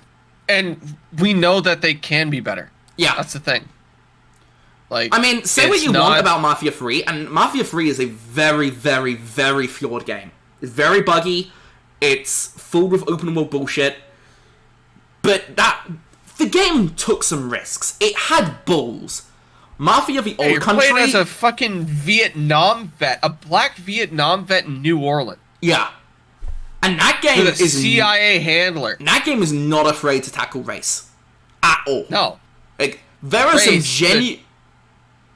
And we know that they can be better. Yeah. That's the thing. Like, I mean, say what it's you not- want about Mafia 3, and Mafia 3 is a very, very, very flawed game. It's very buggy. It's full of open world bullshit. But the game took some risks. It had balls. Mafia the Old You're Country. playing as a fucking Vietnam vet, a black Vietnam vet in New Orleans. Yeah. And that game With a is CIA handler. That game is not afraid to tackle race. At all. No. Like, there are some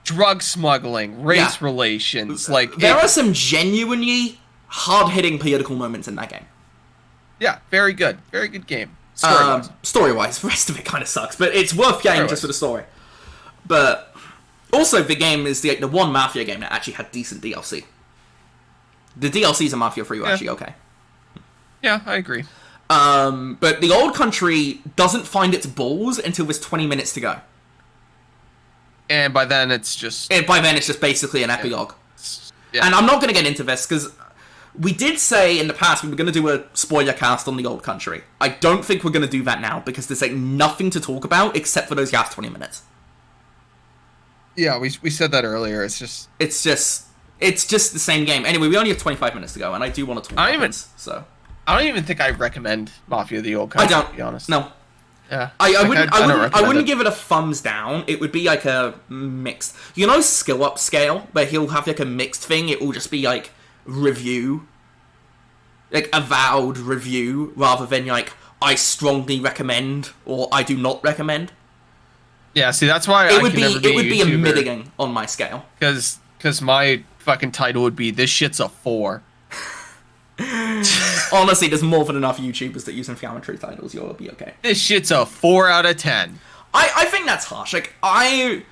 drug smuggling, race relations, like there are some genuinely hard-hitting political moments in that game. Yeah, very good game. Story-wise, the rest of it kind of sucks, but it's worth playing just for the story. But also, the game is the one Mafia game that actually had decent DLC. The DLCs in Mafia 3 were actually okay. Yeah, I agree. But the Old Country doesn't find its balls until there's 20 minutes to go. And by then, it's just basically an epilogue. Yeah. And I'm not going to get into this, because we did say in the past we were going to do a spoiler cast on the Old Country. I don't think we're going to do that now, because there's nothing to talk about except for those last 20 minutes. Yeah, we said that earlier. It's just the same game. Anyway, we only have 25 minutes to go, and I do want to talk about this, so... I don't even think I recommend Mafia the Old Country, to be honest. No. Yeah. I wouldn't give it a thumbs down. It would be like a mixed... You know Skill Up Scale, where he'll have like a mixed thing? It will just be like review. Like avowed review, rather than like I strongly recommend or I do not recommend. Yeah, see, that's why it would be a middling on my scale. Because my fucking title would be "This shit's a 4." Honestly, there's more than enough YouTubers that use inflammatory titles. You'll be okay. This shit's a 4 out of 10. I think that's harsh. Like I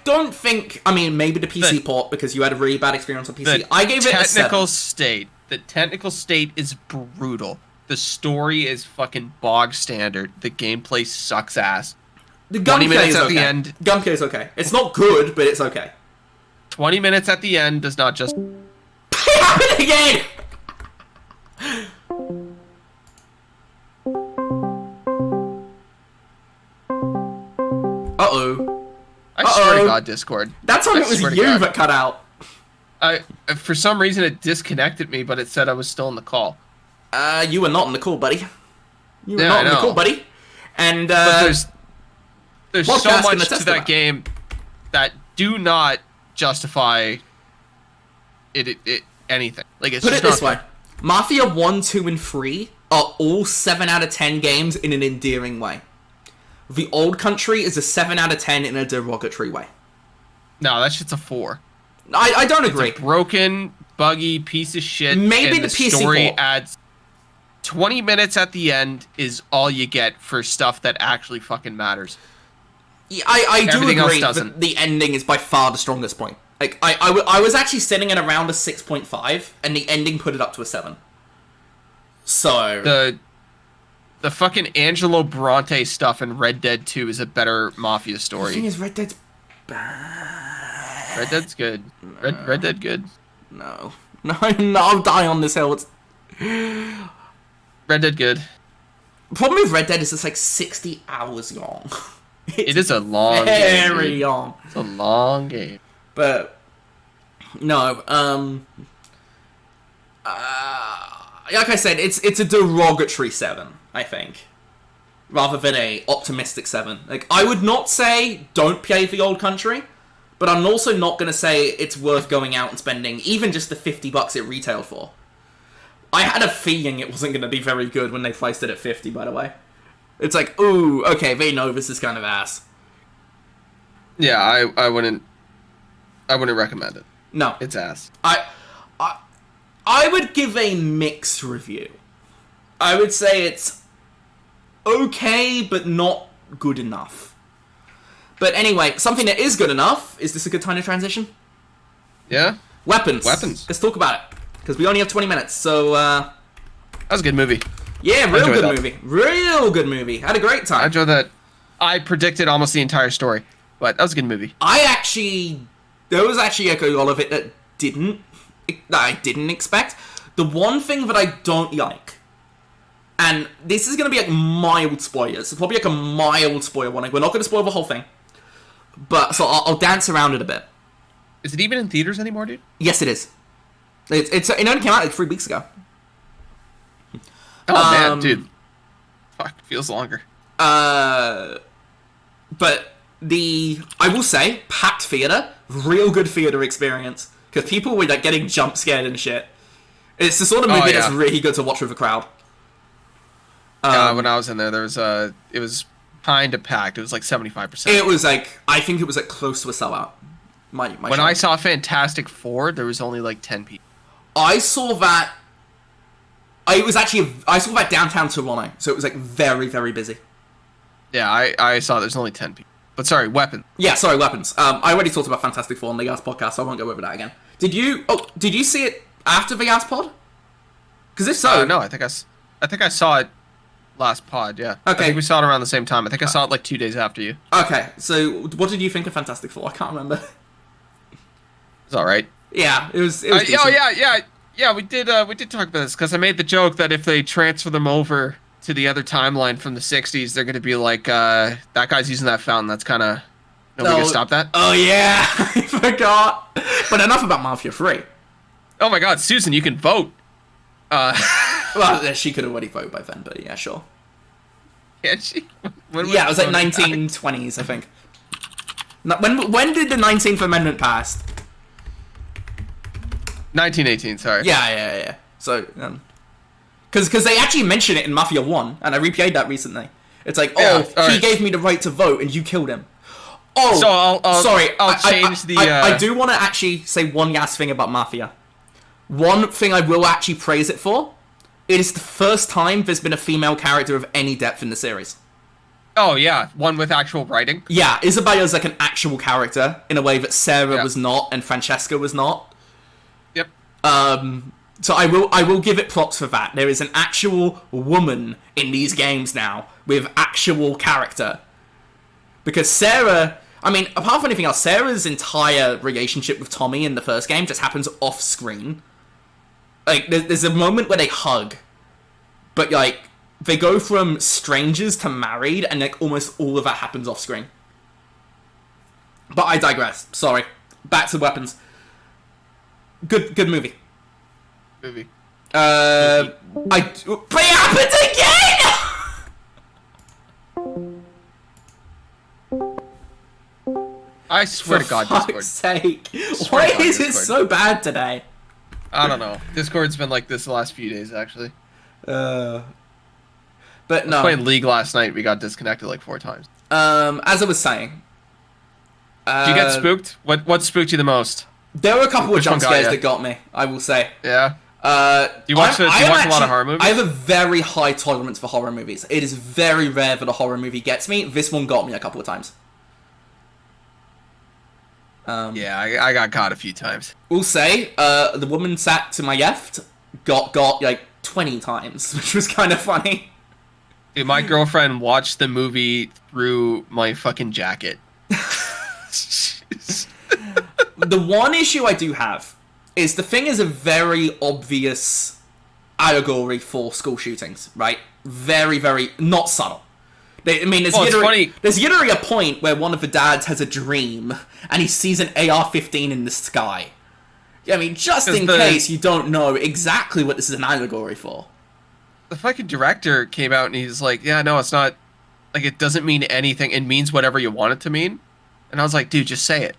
don't think. I mean, maybe the PC port, because you had a really bad experience on PC. I gave it a 7. The technical state is brutal. The story is fucking bog standard. The gameplay sucks ass. The gunplay is okay. Gunplay is okay. It's not good, but it's okay. 20 minutes at the end does not just... It happened again! Uh-oh. I swear to God, Discord. That's when it was you that cut out. For some reason, it disconnected me, but it said I was still in the call. You were not in the call, buddy. You were not in the call, buddy. And, but there's so much to that game that do not justify it anything. Like, it's Put just it this way. Mafia 1, 2, and 3 are all 7 out of 10 games in an endearing way. The Old Country is a 7 out of 10 in a derogatory way. No, that shit's a 4. I don't agree. It's a broken, buggy piece of shit. Maybe and the PC story port adds 20 minutes at the end is all you get for stuff that actually fucking matters. Yeah, I do Everything agree else that the ending is by far the strongest point. Like, I was actually sitting at around a 6.5, and the ending put it up to a 7. So... The fucking Angelo Bronte stuff in Red Dead 2 is a better Mafia story. The thing is, Red Dead's bad. Red Dead's good. Red Dead good. No, I'll die on this hill. It's... Red Dead good. The problem with Red Dead is it's like 60 hours long. It is a long game. Very long. It's a long game. But, no, like I said, it's a derogatory 7, I think. Rather than a optimistic 7. Like, I would not say don't play the Old Country, but I'm also not going to say it's worth going out and spending even just the $50 it retailed for. I had a feeling it wasn't going to be very good when they priced it at 50, by the way. It's like, ooh, okay, they know this is kind of ass. Yeah, I wouldn't recommend it. No. It's ass. I would give a mixed review. I would say it's okay, but not good enough. But anyway, something that is good enough, is this a good time to transition? Yeah? Weapons. Let's talk about it. Because we only have 20 minutes, so, That was a good movie. Yeah, real good movie. Real good movie. Had a great time. I enjoyed that. I predicted almost the entire story, but that was a good movie. There was actually a lot of it that I didn't expect. The one thing that I don't like, and this is going to be like mild spoilers, so probably like a mild spoiler warning, we're not going to spoil the whole thing. But so I'll dance around it a bit. Is it even in theaters anymore, dude? Yes, it is. It only came out like 3 weeks ago. Oh man, dude. Fuck, feels longer. But I will say, packed theater, real good theater experience, because people were like getting jump scared and shit. It's the sort of movie that's really good to watch with a crowd. When I was in there, it was kind of packed. It was like 75%. It was like, I think it was like close to a sellout. When I saw Fantastic Four, there was only like 10 people. I saw that. I saw that downtown Toronto, so it was like very, very busy. Yeah, I saw there's only 10 people. But sorry, weapons. Yeah, sorry, weapons. I already talked about Fantastic Four on the last podcast, so I won't go over that again. Did you see it after the last pod? Because if so, no, I think I saw it last pod. Yeah. Okay. I think we saw it around the same time. I think I saw it like 2 days after you. Okay, so what did you think of Fantastic Four? I can't remember. It's all right. Yeah, it was. Yeah. We did talk about this because I made the joke that if they transfer them over to the other timeline from the 60s, they're going to be like, that guy's using that fountain. That's kind of... Nobody can stop that? Oh, yeah. I forgot. But enough about Mafia 3. Oh, my God. Susan, you can vote. Well, she could already vote by then, but yeah, sure. Can't she? Yeah, it was like 1920s, I think. When did the 19th Amendment pass? 1918, sorry. Yeah. So, because they actually mention it in Mafia 1, and I replayed that recently. It's like, he gave me the right to vote, and you killed him. Oh, so sorry. I'll change the... I do want to actually say one last thing about Mafia. One thing I will actually praise it for, it is the first time there's been a female character of any depth in the series. Oh, yeah. One with actual writing? Yeah, Isabella's like an actual character, in a way that Sarah was not, and Francesca was not. Yep. So I will give it props for that. There is an actual woman in these games now with actual character. Because Sarah, I mean, apart from anything else, Sarah's entire relationship with Tommy in the first game just happens off screen. Like, there's a moment where they hug, but like they go from strangers to married, and like almost all of that happens off screen. But I digress. Sorry. Back to weapons. Good movie. But it happened again! I swear to God, Discord. For fuck's sake. Why is it so bad today? I don't know. Discord's been like this the last few days, actually. But no. I was playing League last night. We got disconnected like 4 times. As I was saying. Did you get spooked? What spooked you the most? There were a couple of jump scares that got me, I will say. Yeah. Do you watch a lot of horror movies? I have a very high tolerance for horror movies. It is very rare that a horror movie gets me. This one got me a couple of times. Yeah, I got caught a few times. We'll say, the woman sat to my left got like 20 times, which was kind of funny. Dude, my girlfriend watched the movie through my fucking jacket. The one issue I do have is the thing is a very obvious allegory for school shootings, right? Very, very not subtle. There's literally a point where one of the dads has a dream and he sees an AR-15 in the sky. I mean, just in case you don't know exactly what this is an allegory for. The fucking director came out and he's like, yeah, no, it's not, like, it doesn't mean anything. It means whatever you want it to mean. And I was like, dude, just say it.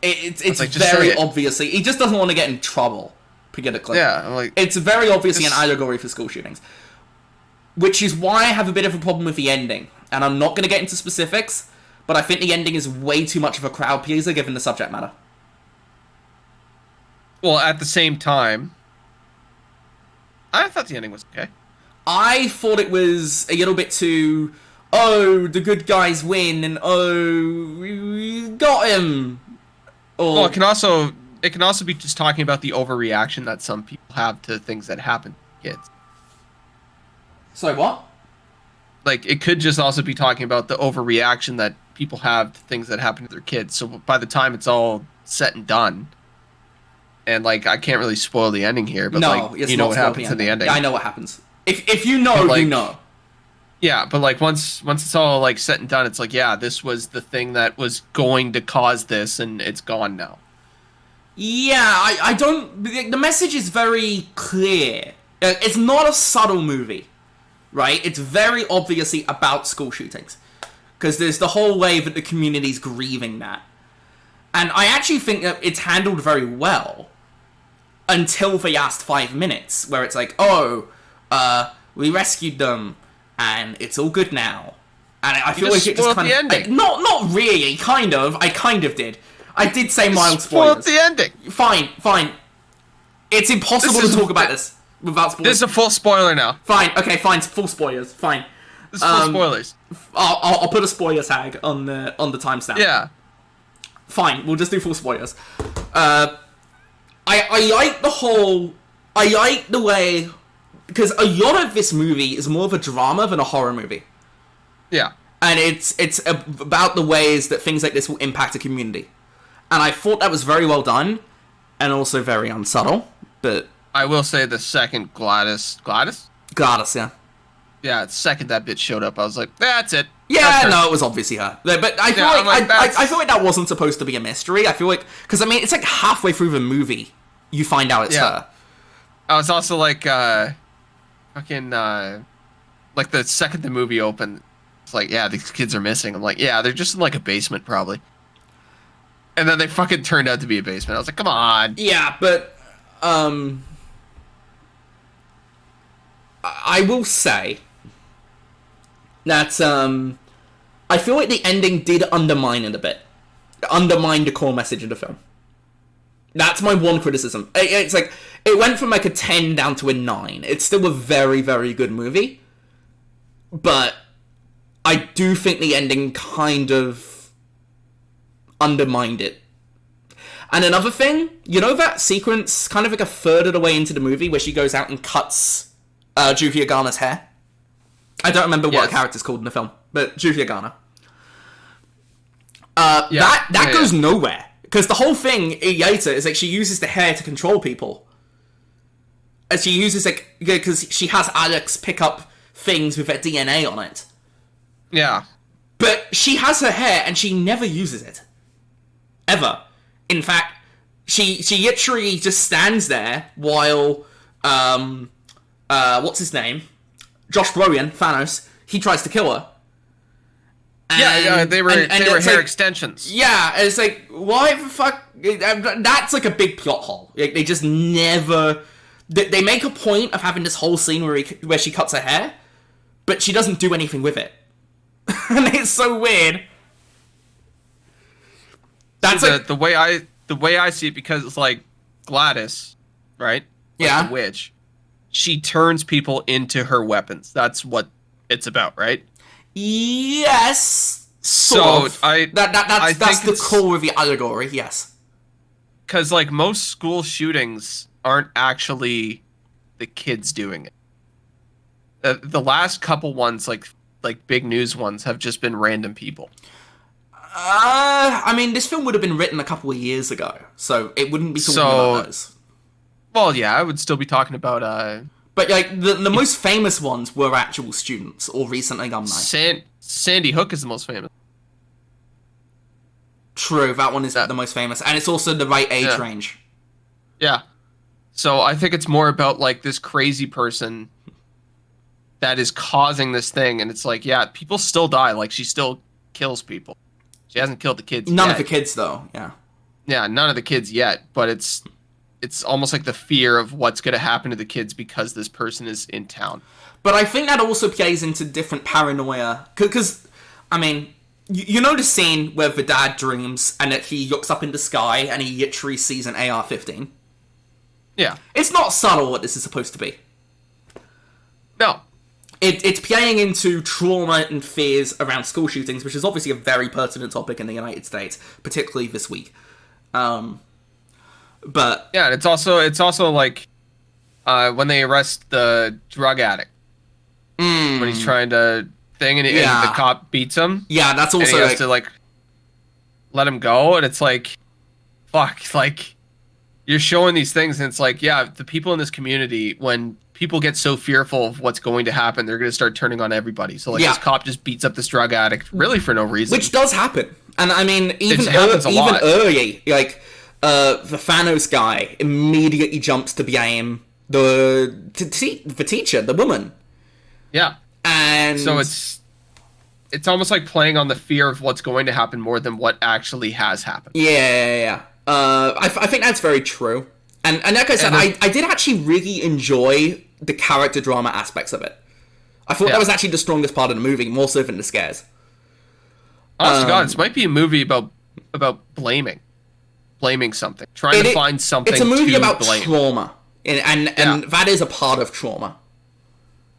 It's like, very obviously, he just doesn't want to get in trouble, politically. Yeah, I'm like... It's very obviously an allegory for school shootings. Which is why I have a bit of a problem with the ending. And I'm not going to get into specifics, but I think the ending is way too much of a crowd pleaser given the subject matter. Well, at the same time, I thought the ending was okay. I thought it was a little bit too, oh, the good guys win, and oh, we got him. Or... Well, it can also be just talking about the overreaction that some people have to things that happen to kids. Sorry, what? Like, it could just also be talking about the overreaction that people have to things that happen to their kids. So by the time it's all said and done, and, like, I can't really spoil the ending here, but, no, like, you know what happens in the ending. Yeah, I know what happens. If you know, like, you know. Yeah, but like once it's all like said and done, it's like, yeah, this was the thing that was going to cause this, and it's gone now. Yeah, I don't. The message is very clear. It's not a subtle movie, right? It's very obviously about school shootings. Because there's the whole way that the community's grieving that. And I actually think that it's handled very well. Until the last 5 minutes, where it's like, oh, we rescued them, and it's all good now. And I feel like it just kind of... ending. Not really, kind of. I kind of did. I did say mild spoilers. Spoiled the ending. Fine. It's impossible to talk about this without spoilers. This is a full spoiler now. Fine, okay, fine, full spoilers, fine. This is full spoilers. I'll put a spoiler tag on the timestamp. Yeah. Fine, we'll just do full spoilers. I like the whole... I like the way... Because a lot of this movie is more of a drama than a horror movie. Yeah. And it's about the ways that things like this will impact a community. And I thought that was very well done, and also very unsubtle, but... I will say the second Gladys, yeah. Yeah, the second that bitch showed up, I was like, that's it. Yeah, no, it was obviously her. But I feel I feel like that wasn't supposed to be a mystery. I feel like... Because, I mean, it's like halfway through the movie, you find out it's her. I was also like, like the second the movie opened, it's like, yeah, these kids are missing. I'm like, yeah, they're just in like a basement probably. And then they fucking turned out to be a basement. I was like, come on. Yeah, but I will say that I feel like the ending did undermine it a bit. Undermine the core message of the film. That's my one criticism. It's like, it went from like a 10 down to a 9. It's still a very, very good movie. But I do think the ending kind of undermined it. And another thing, you know that sequence, kind of like a third of the way into the movie, where she goes out and cuts Julia Garner's hair? I don't remember what the character's called in the film, but Julia Garner. That goes nowhere. Because the whole thing later is like she uses the hair to control people. And she uses like, because she has Alex pick up things with their DNA on it. Yeah. But she has her hair and she never uses it. Ever. In fact, she literally just stands there while, what's his name? Josh Brolin, Thanos, he tries to kill her. And, they were hair like, extensions. Yeah, and it's like, why the fuck? That's like a big plot hole. Like, they just never... They make a point of having this whole scene where she cuts her hair, but she doesn't do anything with it. And it's so weird. That's like... the way I see it, because it's like Gladys, right? Like yeah. The witch. She turns people into her weapons. That's what it's about, right? Yes, sort of. That's the core of the allegory. Yes, because like most school shootings aren't actually the kids doing it. The last couple ones, like big news ones, have just been random people. I mean, this film would have been written a couple of years ago, so it wouldn't be talking about those. Well, yeah, I would still be talking about But like the most famous ones were actual students or recent alumni. Sandy Hook is the most famous. True, that one is the most famous, and it's also the right age range. Yeah, so I think it's more about like this crazy person that is causing this thing, and it's like, yeah, people still die. Like she still kills people. She hasn't killed the kids. None of the kids, though. Yeah. Yeah, none of the kids yet, but it's almost like the fear of what's going to happen to the kids because this person is in town. But I think that also plays into different paranoia. Because, I mean, you know the scene where the dad dreams and that he looks up in the sky and he literally sees an AR-15? Yeah. It's not subtle what this is supposed to be. No. It's playing into trauma and fears around school shootings, which is obviously a very pertinent topic in the United States, particularly this week. But yeah, it's also like when they arrest the drug addict when he's trying to thing and the cop beats him. Yeah, that's also and he has to like let him go, and it's like, fuck, like you're showing these things, and it's like, yeah, the people in this community, when people get so fearful of what's going to happen, they're going to start turning on everybody. So like this cop just beats up this drug addict really for no reason, which does happen. And I mean, even lot. early, like the Thanos guy immediately jumps to blame the teacher, the woman. Yeah, and so it's almost like playing on the fear of what's going to happen more than what actually has happened. Yeah. I think that's very true. And like I said, I did actually really enjoy the character drama aspects of it. I thought that was actually the strongest part of the movie, more so than the scares. Honest to God, this might be a movie about blaming something, trying to find something. It's a movie about blame. trauma, and that is a part of trauma.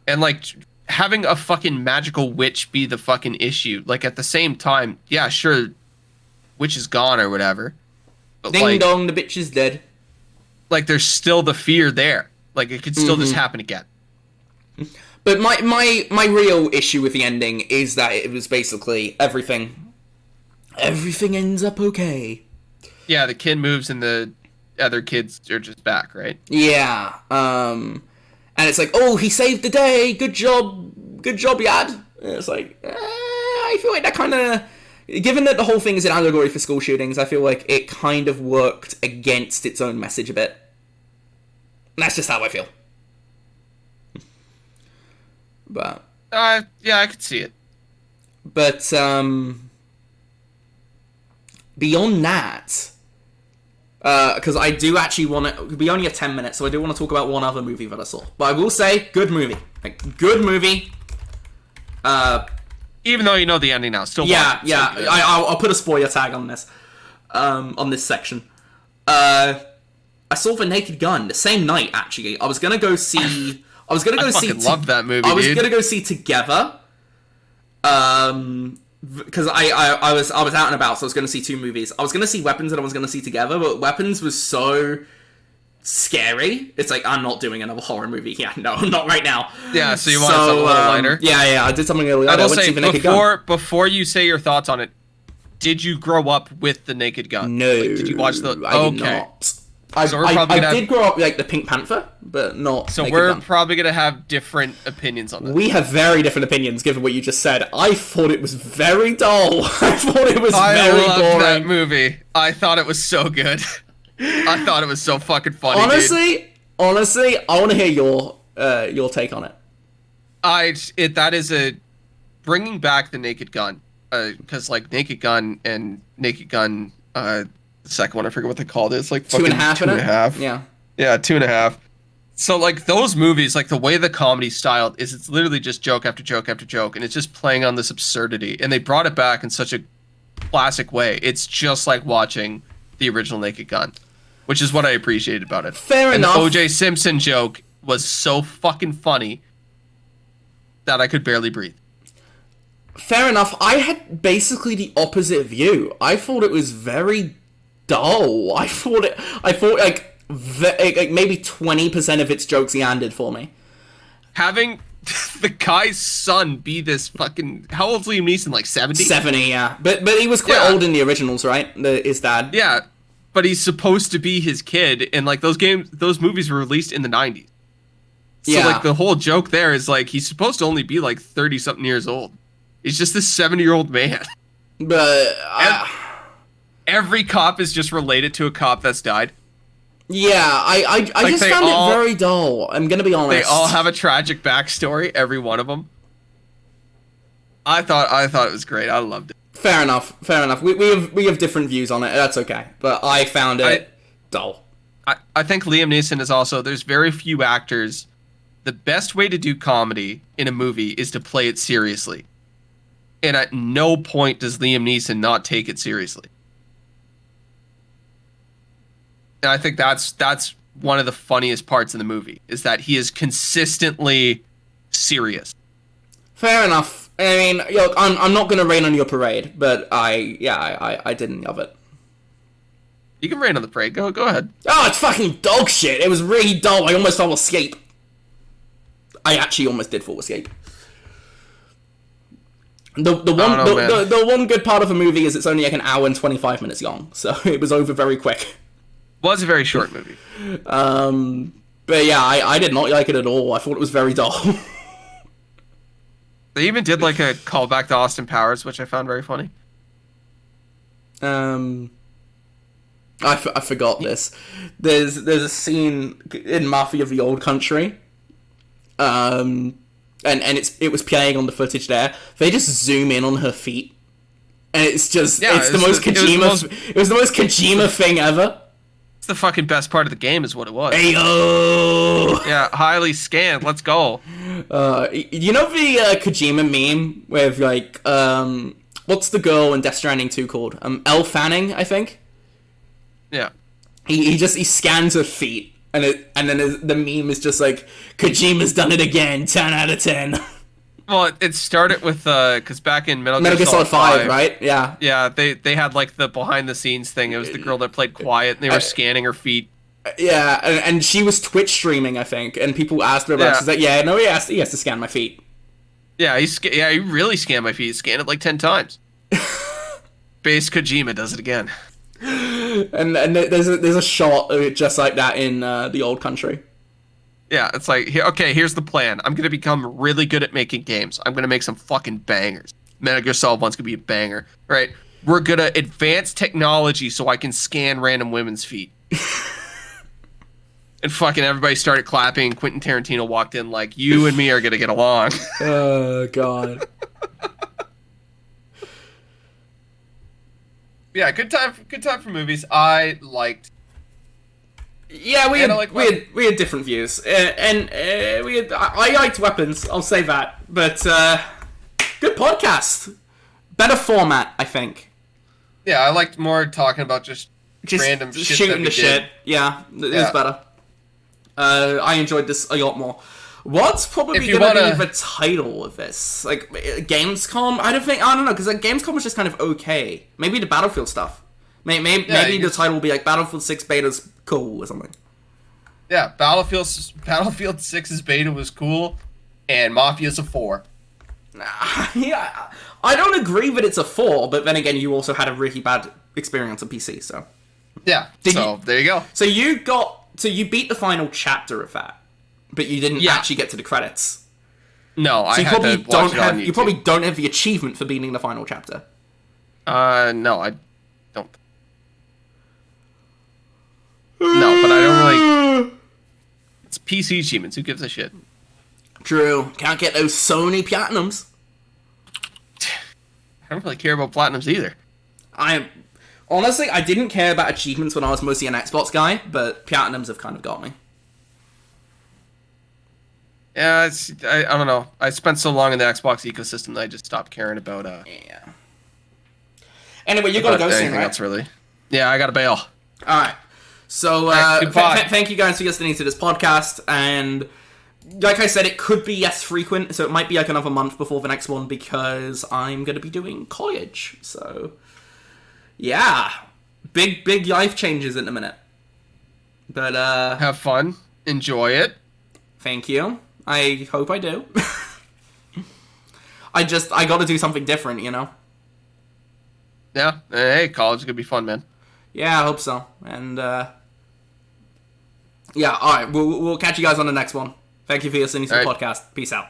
And like having a fucking magical witch be the fucking issue, like at the same time, yeah, sure, witch is gone or whatever. But Ding dong, the bitch is dead. Like there's still the fear there. Like it could still just happen again. But my real issue with the ending is that it was basically everything ends up okay. Yeah, the kid moves and the other kids are just back, right? Yeah. And it's like, oh, he saved the day. Good job, Yad. And it's like, I feel like that kind of, given that the whole thing is an allegory for school shootings, I feel like it kind of worked against its own message a bit. And that's just how I feel. But yeah, I could see it. But beyond that, because I do actually want to, we only have 10 minutes, so I do want to talk about one other movie that I saw. But I will say, good movie. Like, good movie. Even though you know the ending now, still. Yeah. I'll put a spoiler tag on this section. I saw The Naked Gun the same night. Actually, I was gonna go see. I fucking love that movie. I was gonna go see Together. Because I was out and about, so I was going to see two movies. I was going to see Weapons and I was going to see Together, but Weapons was so scary. It's like, I'm not doing another horror movie. Yeah, no, not right now. Yeah, so you wanted something a little lighter? Yeah, I did something a little lighter. I will say, before you say your thoughts on it, did you grow up with The Naked Gun? No. Like, did you watch the... I did not. I did grow up like the Pink Panther, but not. So we're probably gonna have different opinions on this. We have very different opinions, given what you just said. I thought it was very dull. I thought it was very boring. I loved that movie. I thought it was so good. I thought it was so fucking funny. Honestly, I want to hear your take on it. That is a bringing back the Naked Gun, because like Naked Gun and Naked Gun. The second one, I forget what they called it. It's like fucking 2.5. Yeah, 2.5. So like those movies, like the way the comedy's styled is, it's literally just joke after joke after joke, and it's just playing on this absurdity. And they brought it back in such a classic way. It's just like watching the original Naked Gun, which is what I appreciated about it. Fair enough. The O.J. Simpson joke was so fucking funny that I could barely breathe. Fair enough. I had basically the opposite view. I thought it was very dull. I thought like maybe 20% of its jokes landed for me. Having the guy's son be this fucking... How old's Liam Neeson? Like 70? 70, yeah. But he was quite old in the originals, right? His dad. Yeah, but he's supposed to be his kid, and like those movies were released in the 90s. So like the whole joke there is like he's supposed to only be like 30-something years old. He's just this 70-year-old man. But every cop is just related to a cop that's died. Yeah, I just found it very dull. I'm gonna be honest. They all have a tragic backstory, every one of them. I thought it was great. I loved it. Fair enough. We have different views on it. That's okay. But I found it dull. I think Liam Neeson is also... There's very few actors. The best way to do comedy in a movie is to play it seriously. And at no point does Liam Neeson not take it seriously. And I think that's one of the funniest parts in the movie, is that he is consistently serious. Fair enough. I mean, look, I'm not gonna rain on your parade, but I didn't love it. You can rain on the parade. Go ahead. Oh, it's fucking dog shit. It was really dull. I almost fell asleep. I actually almost did fall asleep. The one good part of the movie is it's only like an hour and 25 minutes long, so it was over very quick. Was a very short movie. But yeah, I did not like it at all. I thought it was very dull. They even did like a callback to Austin Powers, which I found very funny. I forgot this. There's a scene in Mafia of the Old Country, and it was playing on the footage there. They just zoom in on her feet, and it's just it's the most Kojima. It was the most Kojima thing ever. It's the fucking best part of the game, is what it was. Ayo! Yeah, highly scanned. Let's go. You know the Kojima meme with like what's the girl in Death Stranding 2 called? Elle Fanning, I think. Yeah. He scans her feet, and then the meme is just like, Kojima's done it again, 10 out of 10. Well, it started with because back in Metal Gear Solid 5, right? Yeah. Yeah, they had like the behind the scenes thing. It was the girl that played Quiet, and they were scanning her feet. Yeah, and she was Twitch streaming, I think, and people asked her about it. She's like, yeah, no, he has to scan my feet. Yeah, he really scanned my feet. He scanned it like 10 times. Base Kojima does it again. And there's a shot of it just like that in the Old Country. Yeah, it's like, okay, here's the plan. I'm going to become really good at making games. I'm going to make some fucking bangers. Metal Gear Solid 1's going to be a banger, right? We're going to advance technology so I can scan random women's feet. And fucking everybody started clapping, and Quentin Tarantino walked in like, you and me are going to get along. Oh, God. Yeah, good time for movies. I liked. Yeah, we had different views, and I liked Weapons. I'll say that, but good podcast, better format, I think. Yeah, I liked more talking about just random shit shooting the shit. Yeah, it was better. I enjoyed this a lot more. What's probably going to be the title of this? Like, Gamescom? I don't know, because like, Gamescom was just kind of okay. Maybe the Battlefield stuff. Maybe the title will be like Battlefield 6 beta's cool or something. Yeah, Battlefield 6's beta was cool, and Mafia's a 4. Yeah, I don't agree that it's a 4, but then again, you also had a really bad experience on PC, so... Yeah, there you go. So you beat the final chapter of that, but you didn't actually get to the credits. No, so you probably don't have the achievement for beating the final chapter. No, I don't. No, but I don't really... It's PC achievements. Who gives a shit? True. Can't get those Sony Platinums. I don't really care about Platinums either. Honestly, I didn't care about achievements when I was mostly an Xbox guy, but Platinums have kind of got me. Yeah, I don't know. I spent so long in the Xbox ecosystem that I just stopped caring about... Yeah. Anyway, you gotta go soon, right? Else, really. Yeah, I gotta bail. Alright. So, thank you guys for listening to this podcast, and like I said, it could be less frequent, so it might be like another month before the next one, because I'm gonna be doing college, so... Yeah. Big life changes in a minute. But, have fun. Enjoy it. Thank you. I hope I do. I gotta do something different, you know? Yeah. Hey, college is gonna be fun, man. Yeah, I hope so. And, yeah, alright. We'll catch you guys on the next one. Thank you for listening to the podcast. Peace out.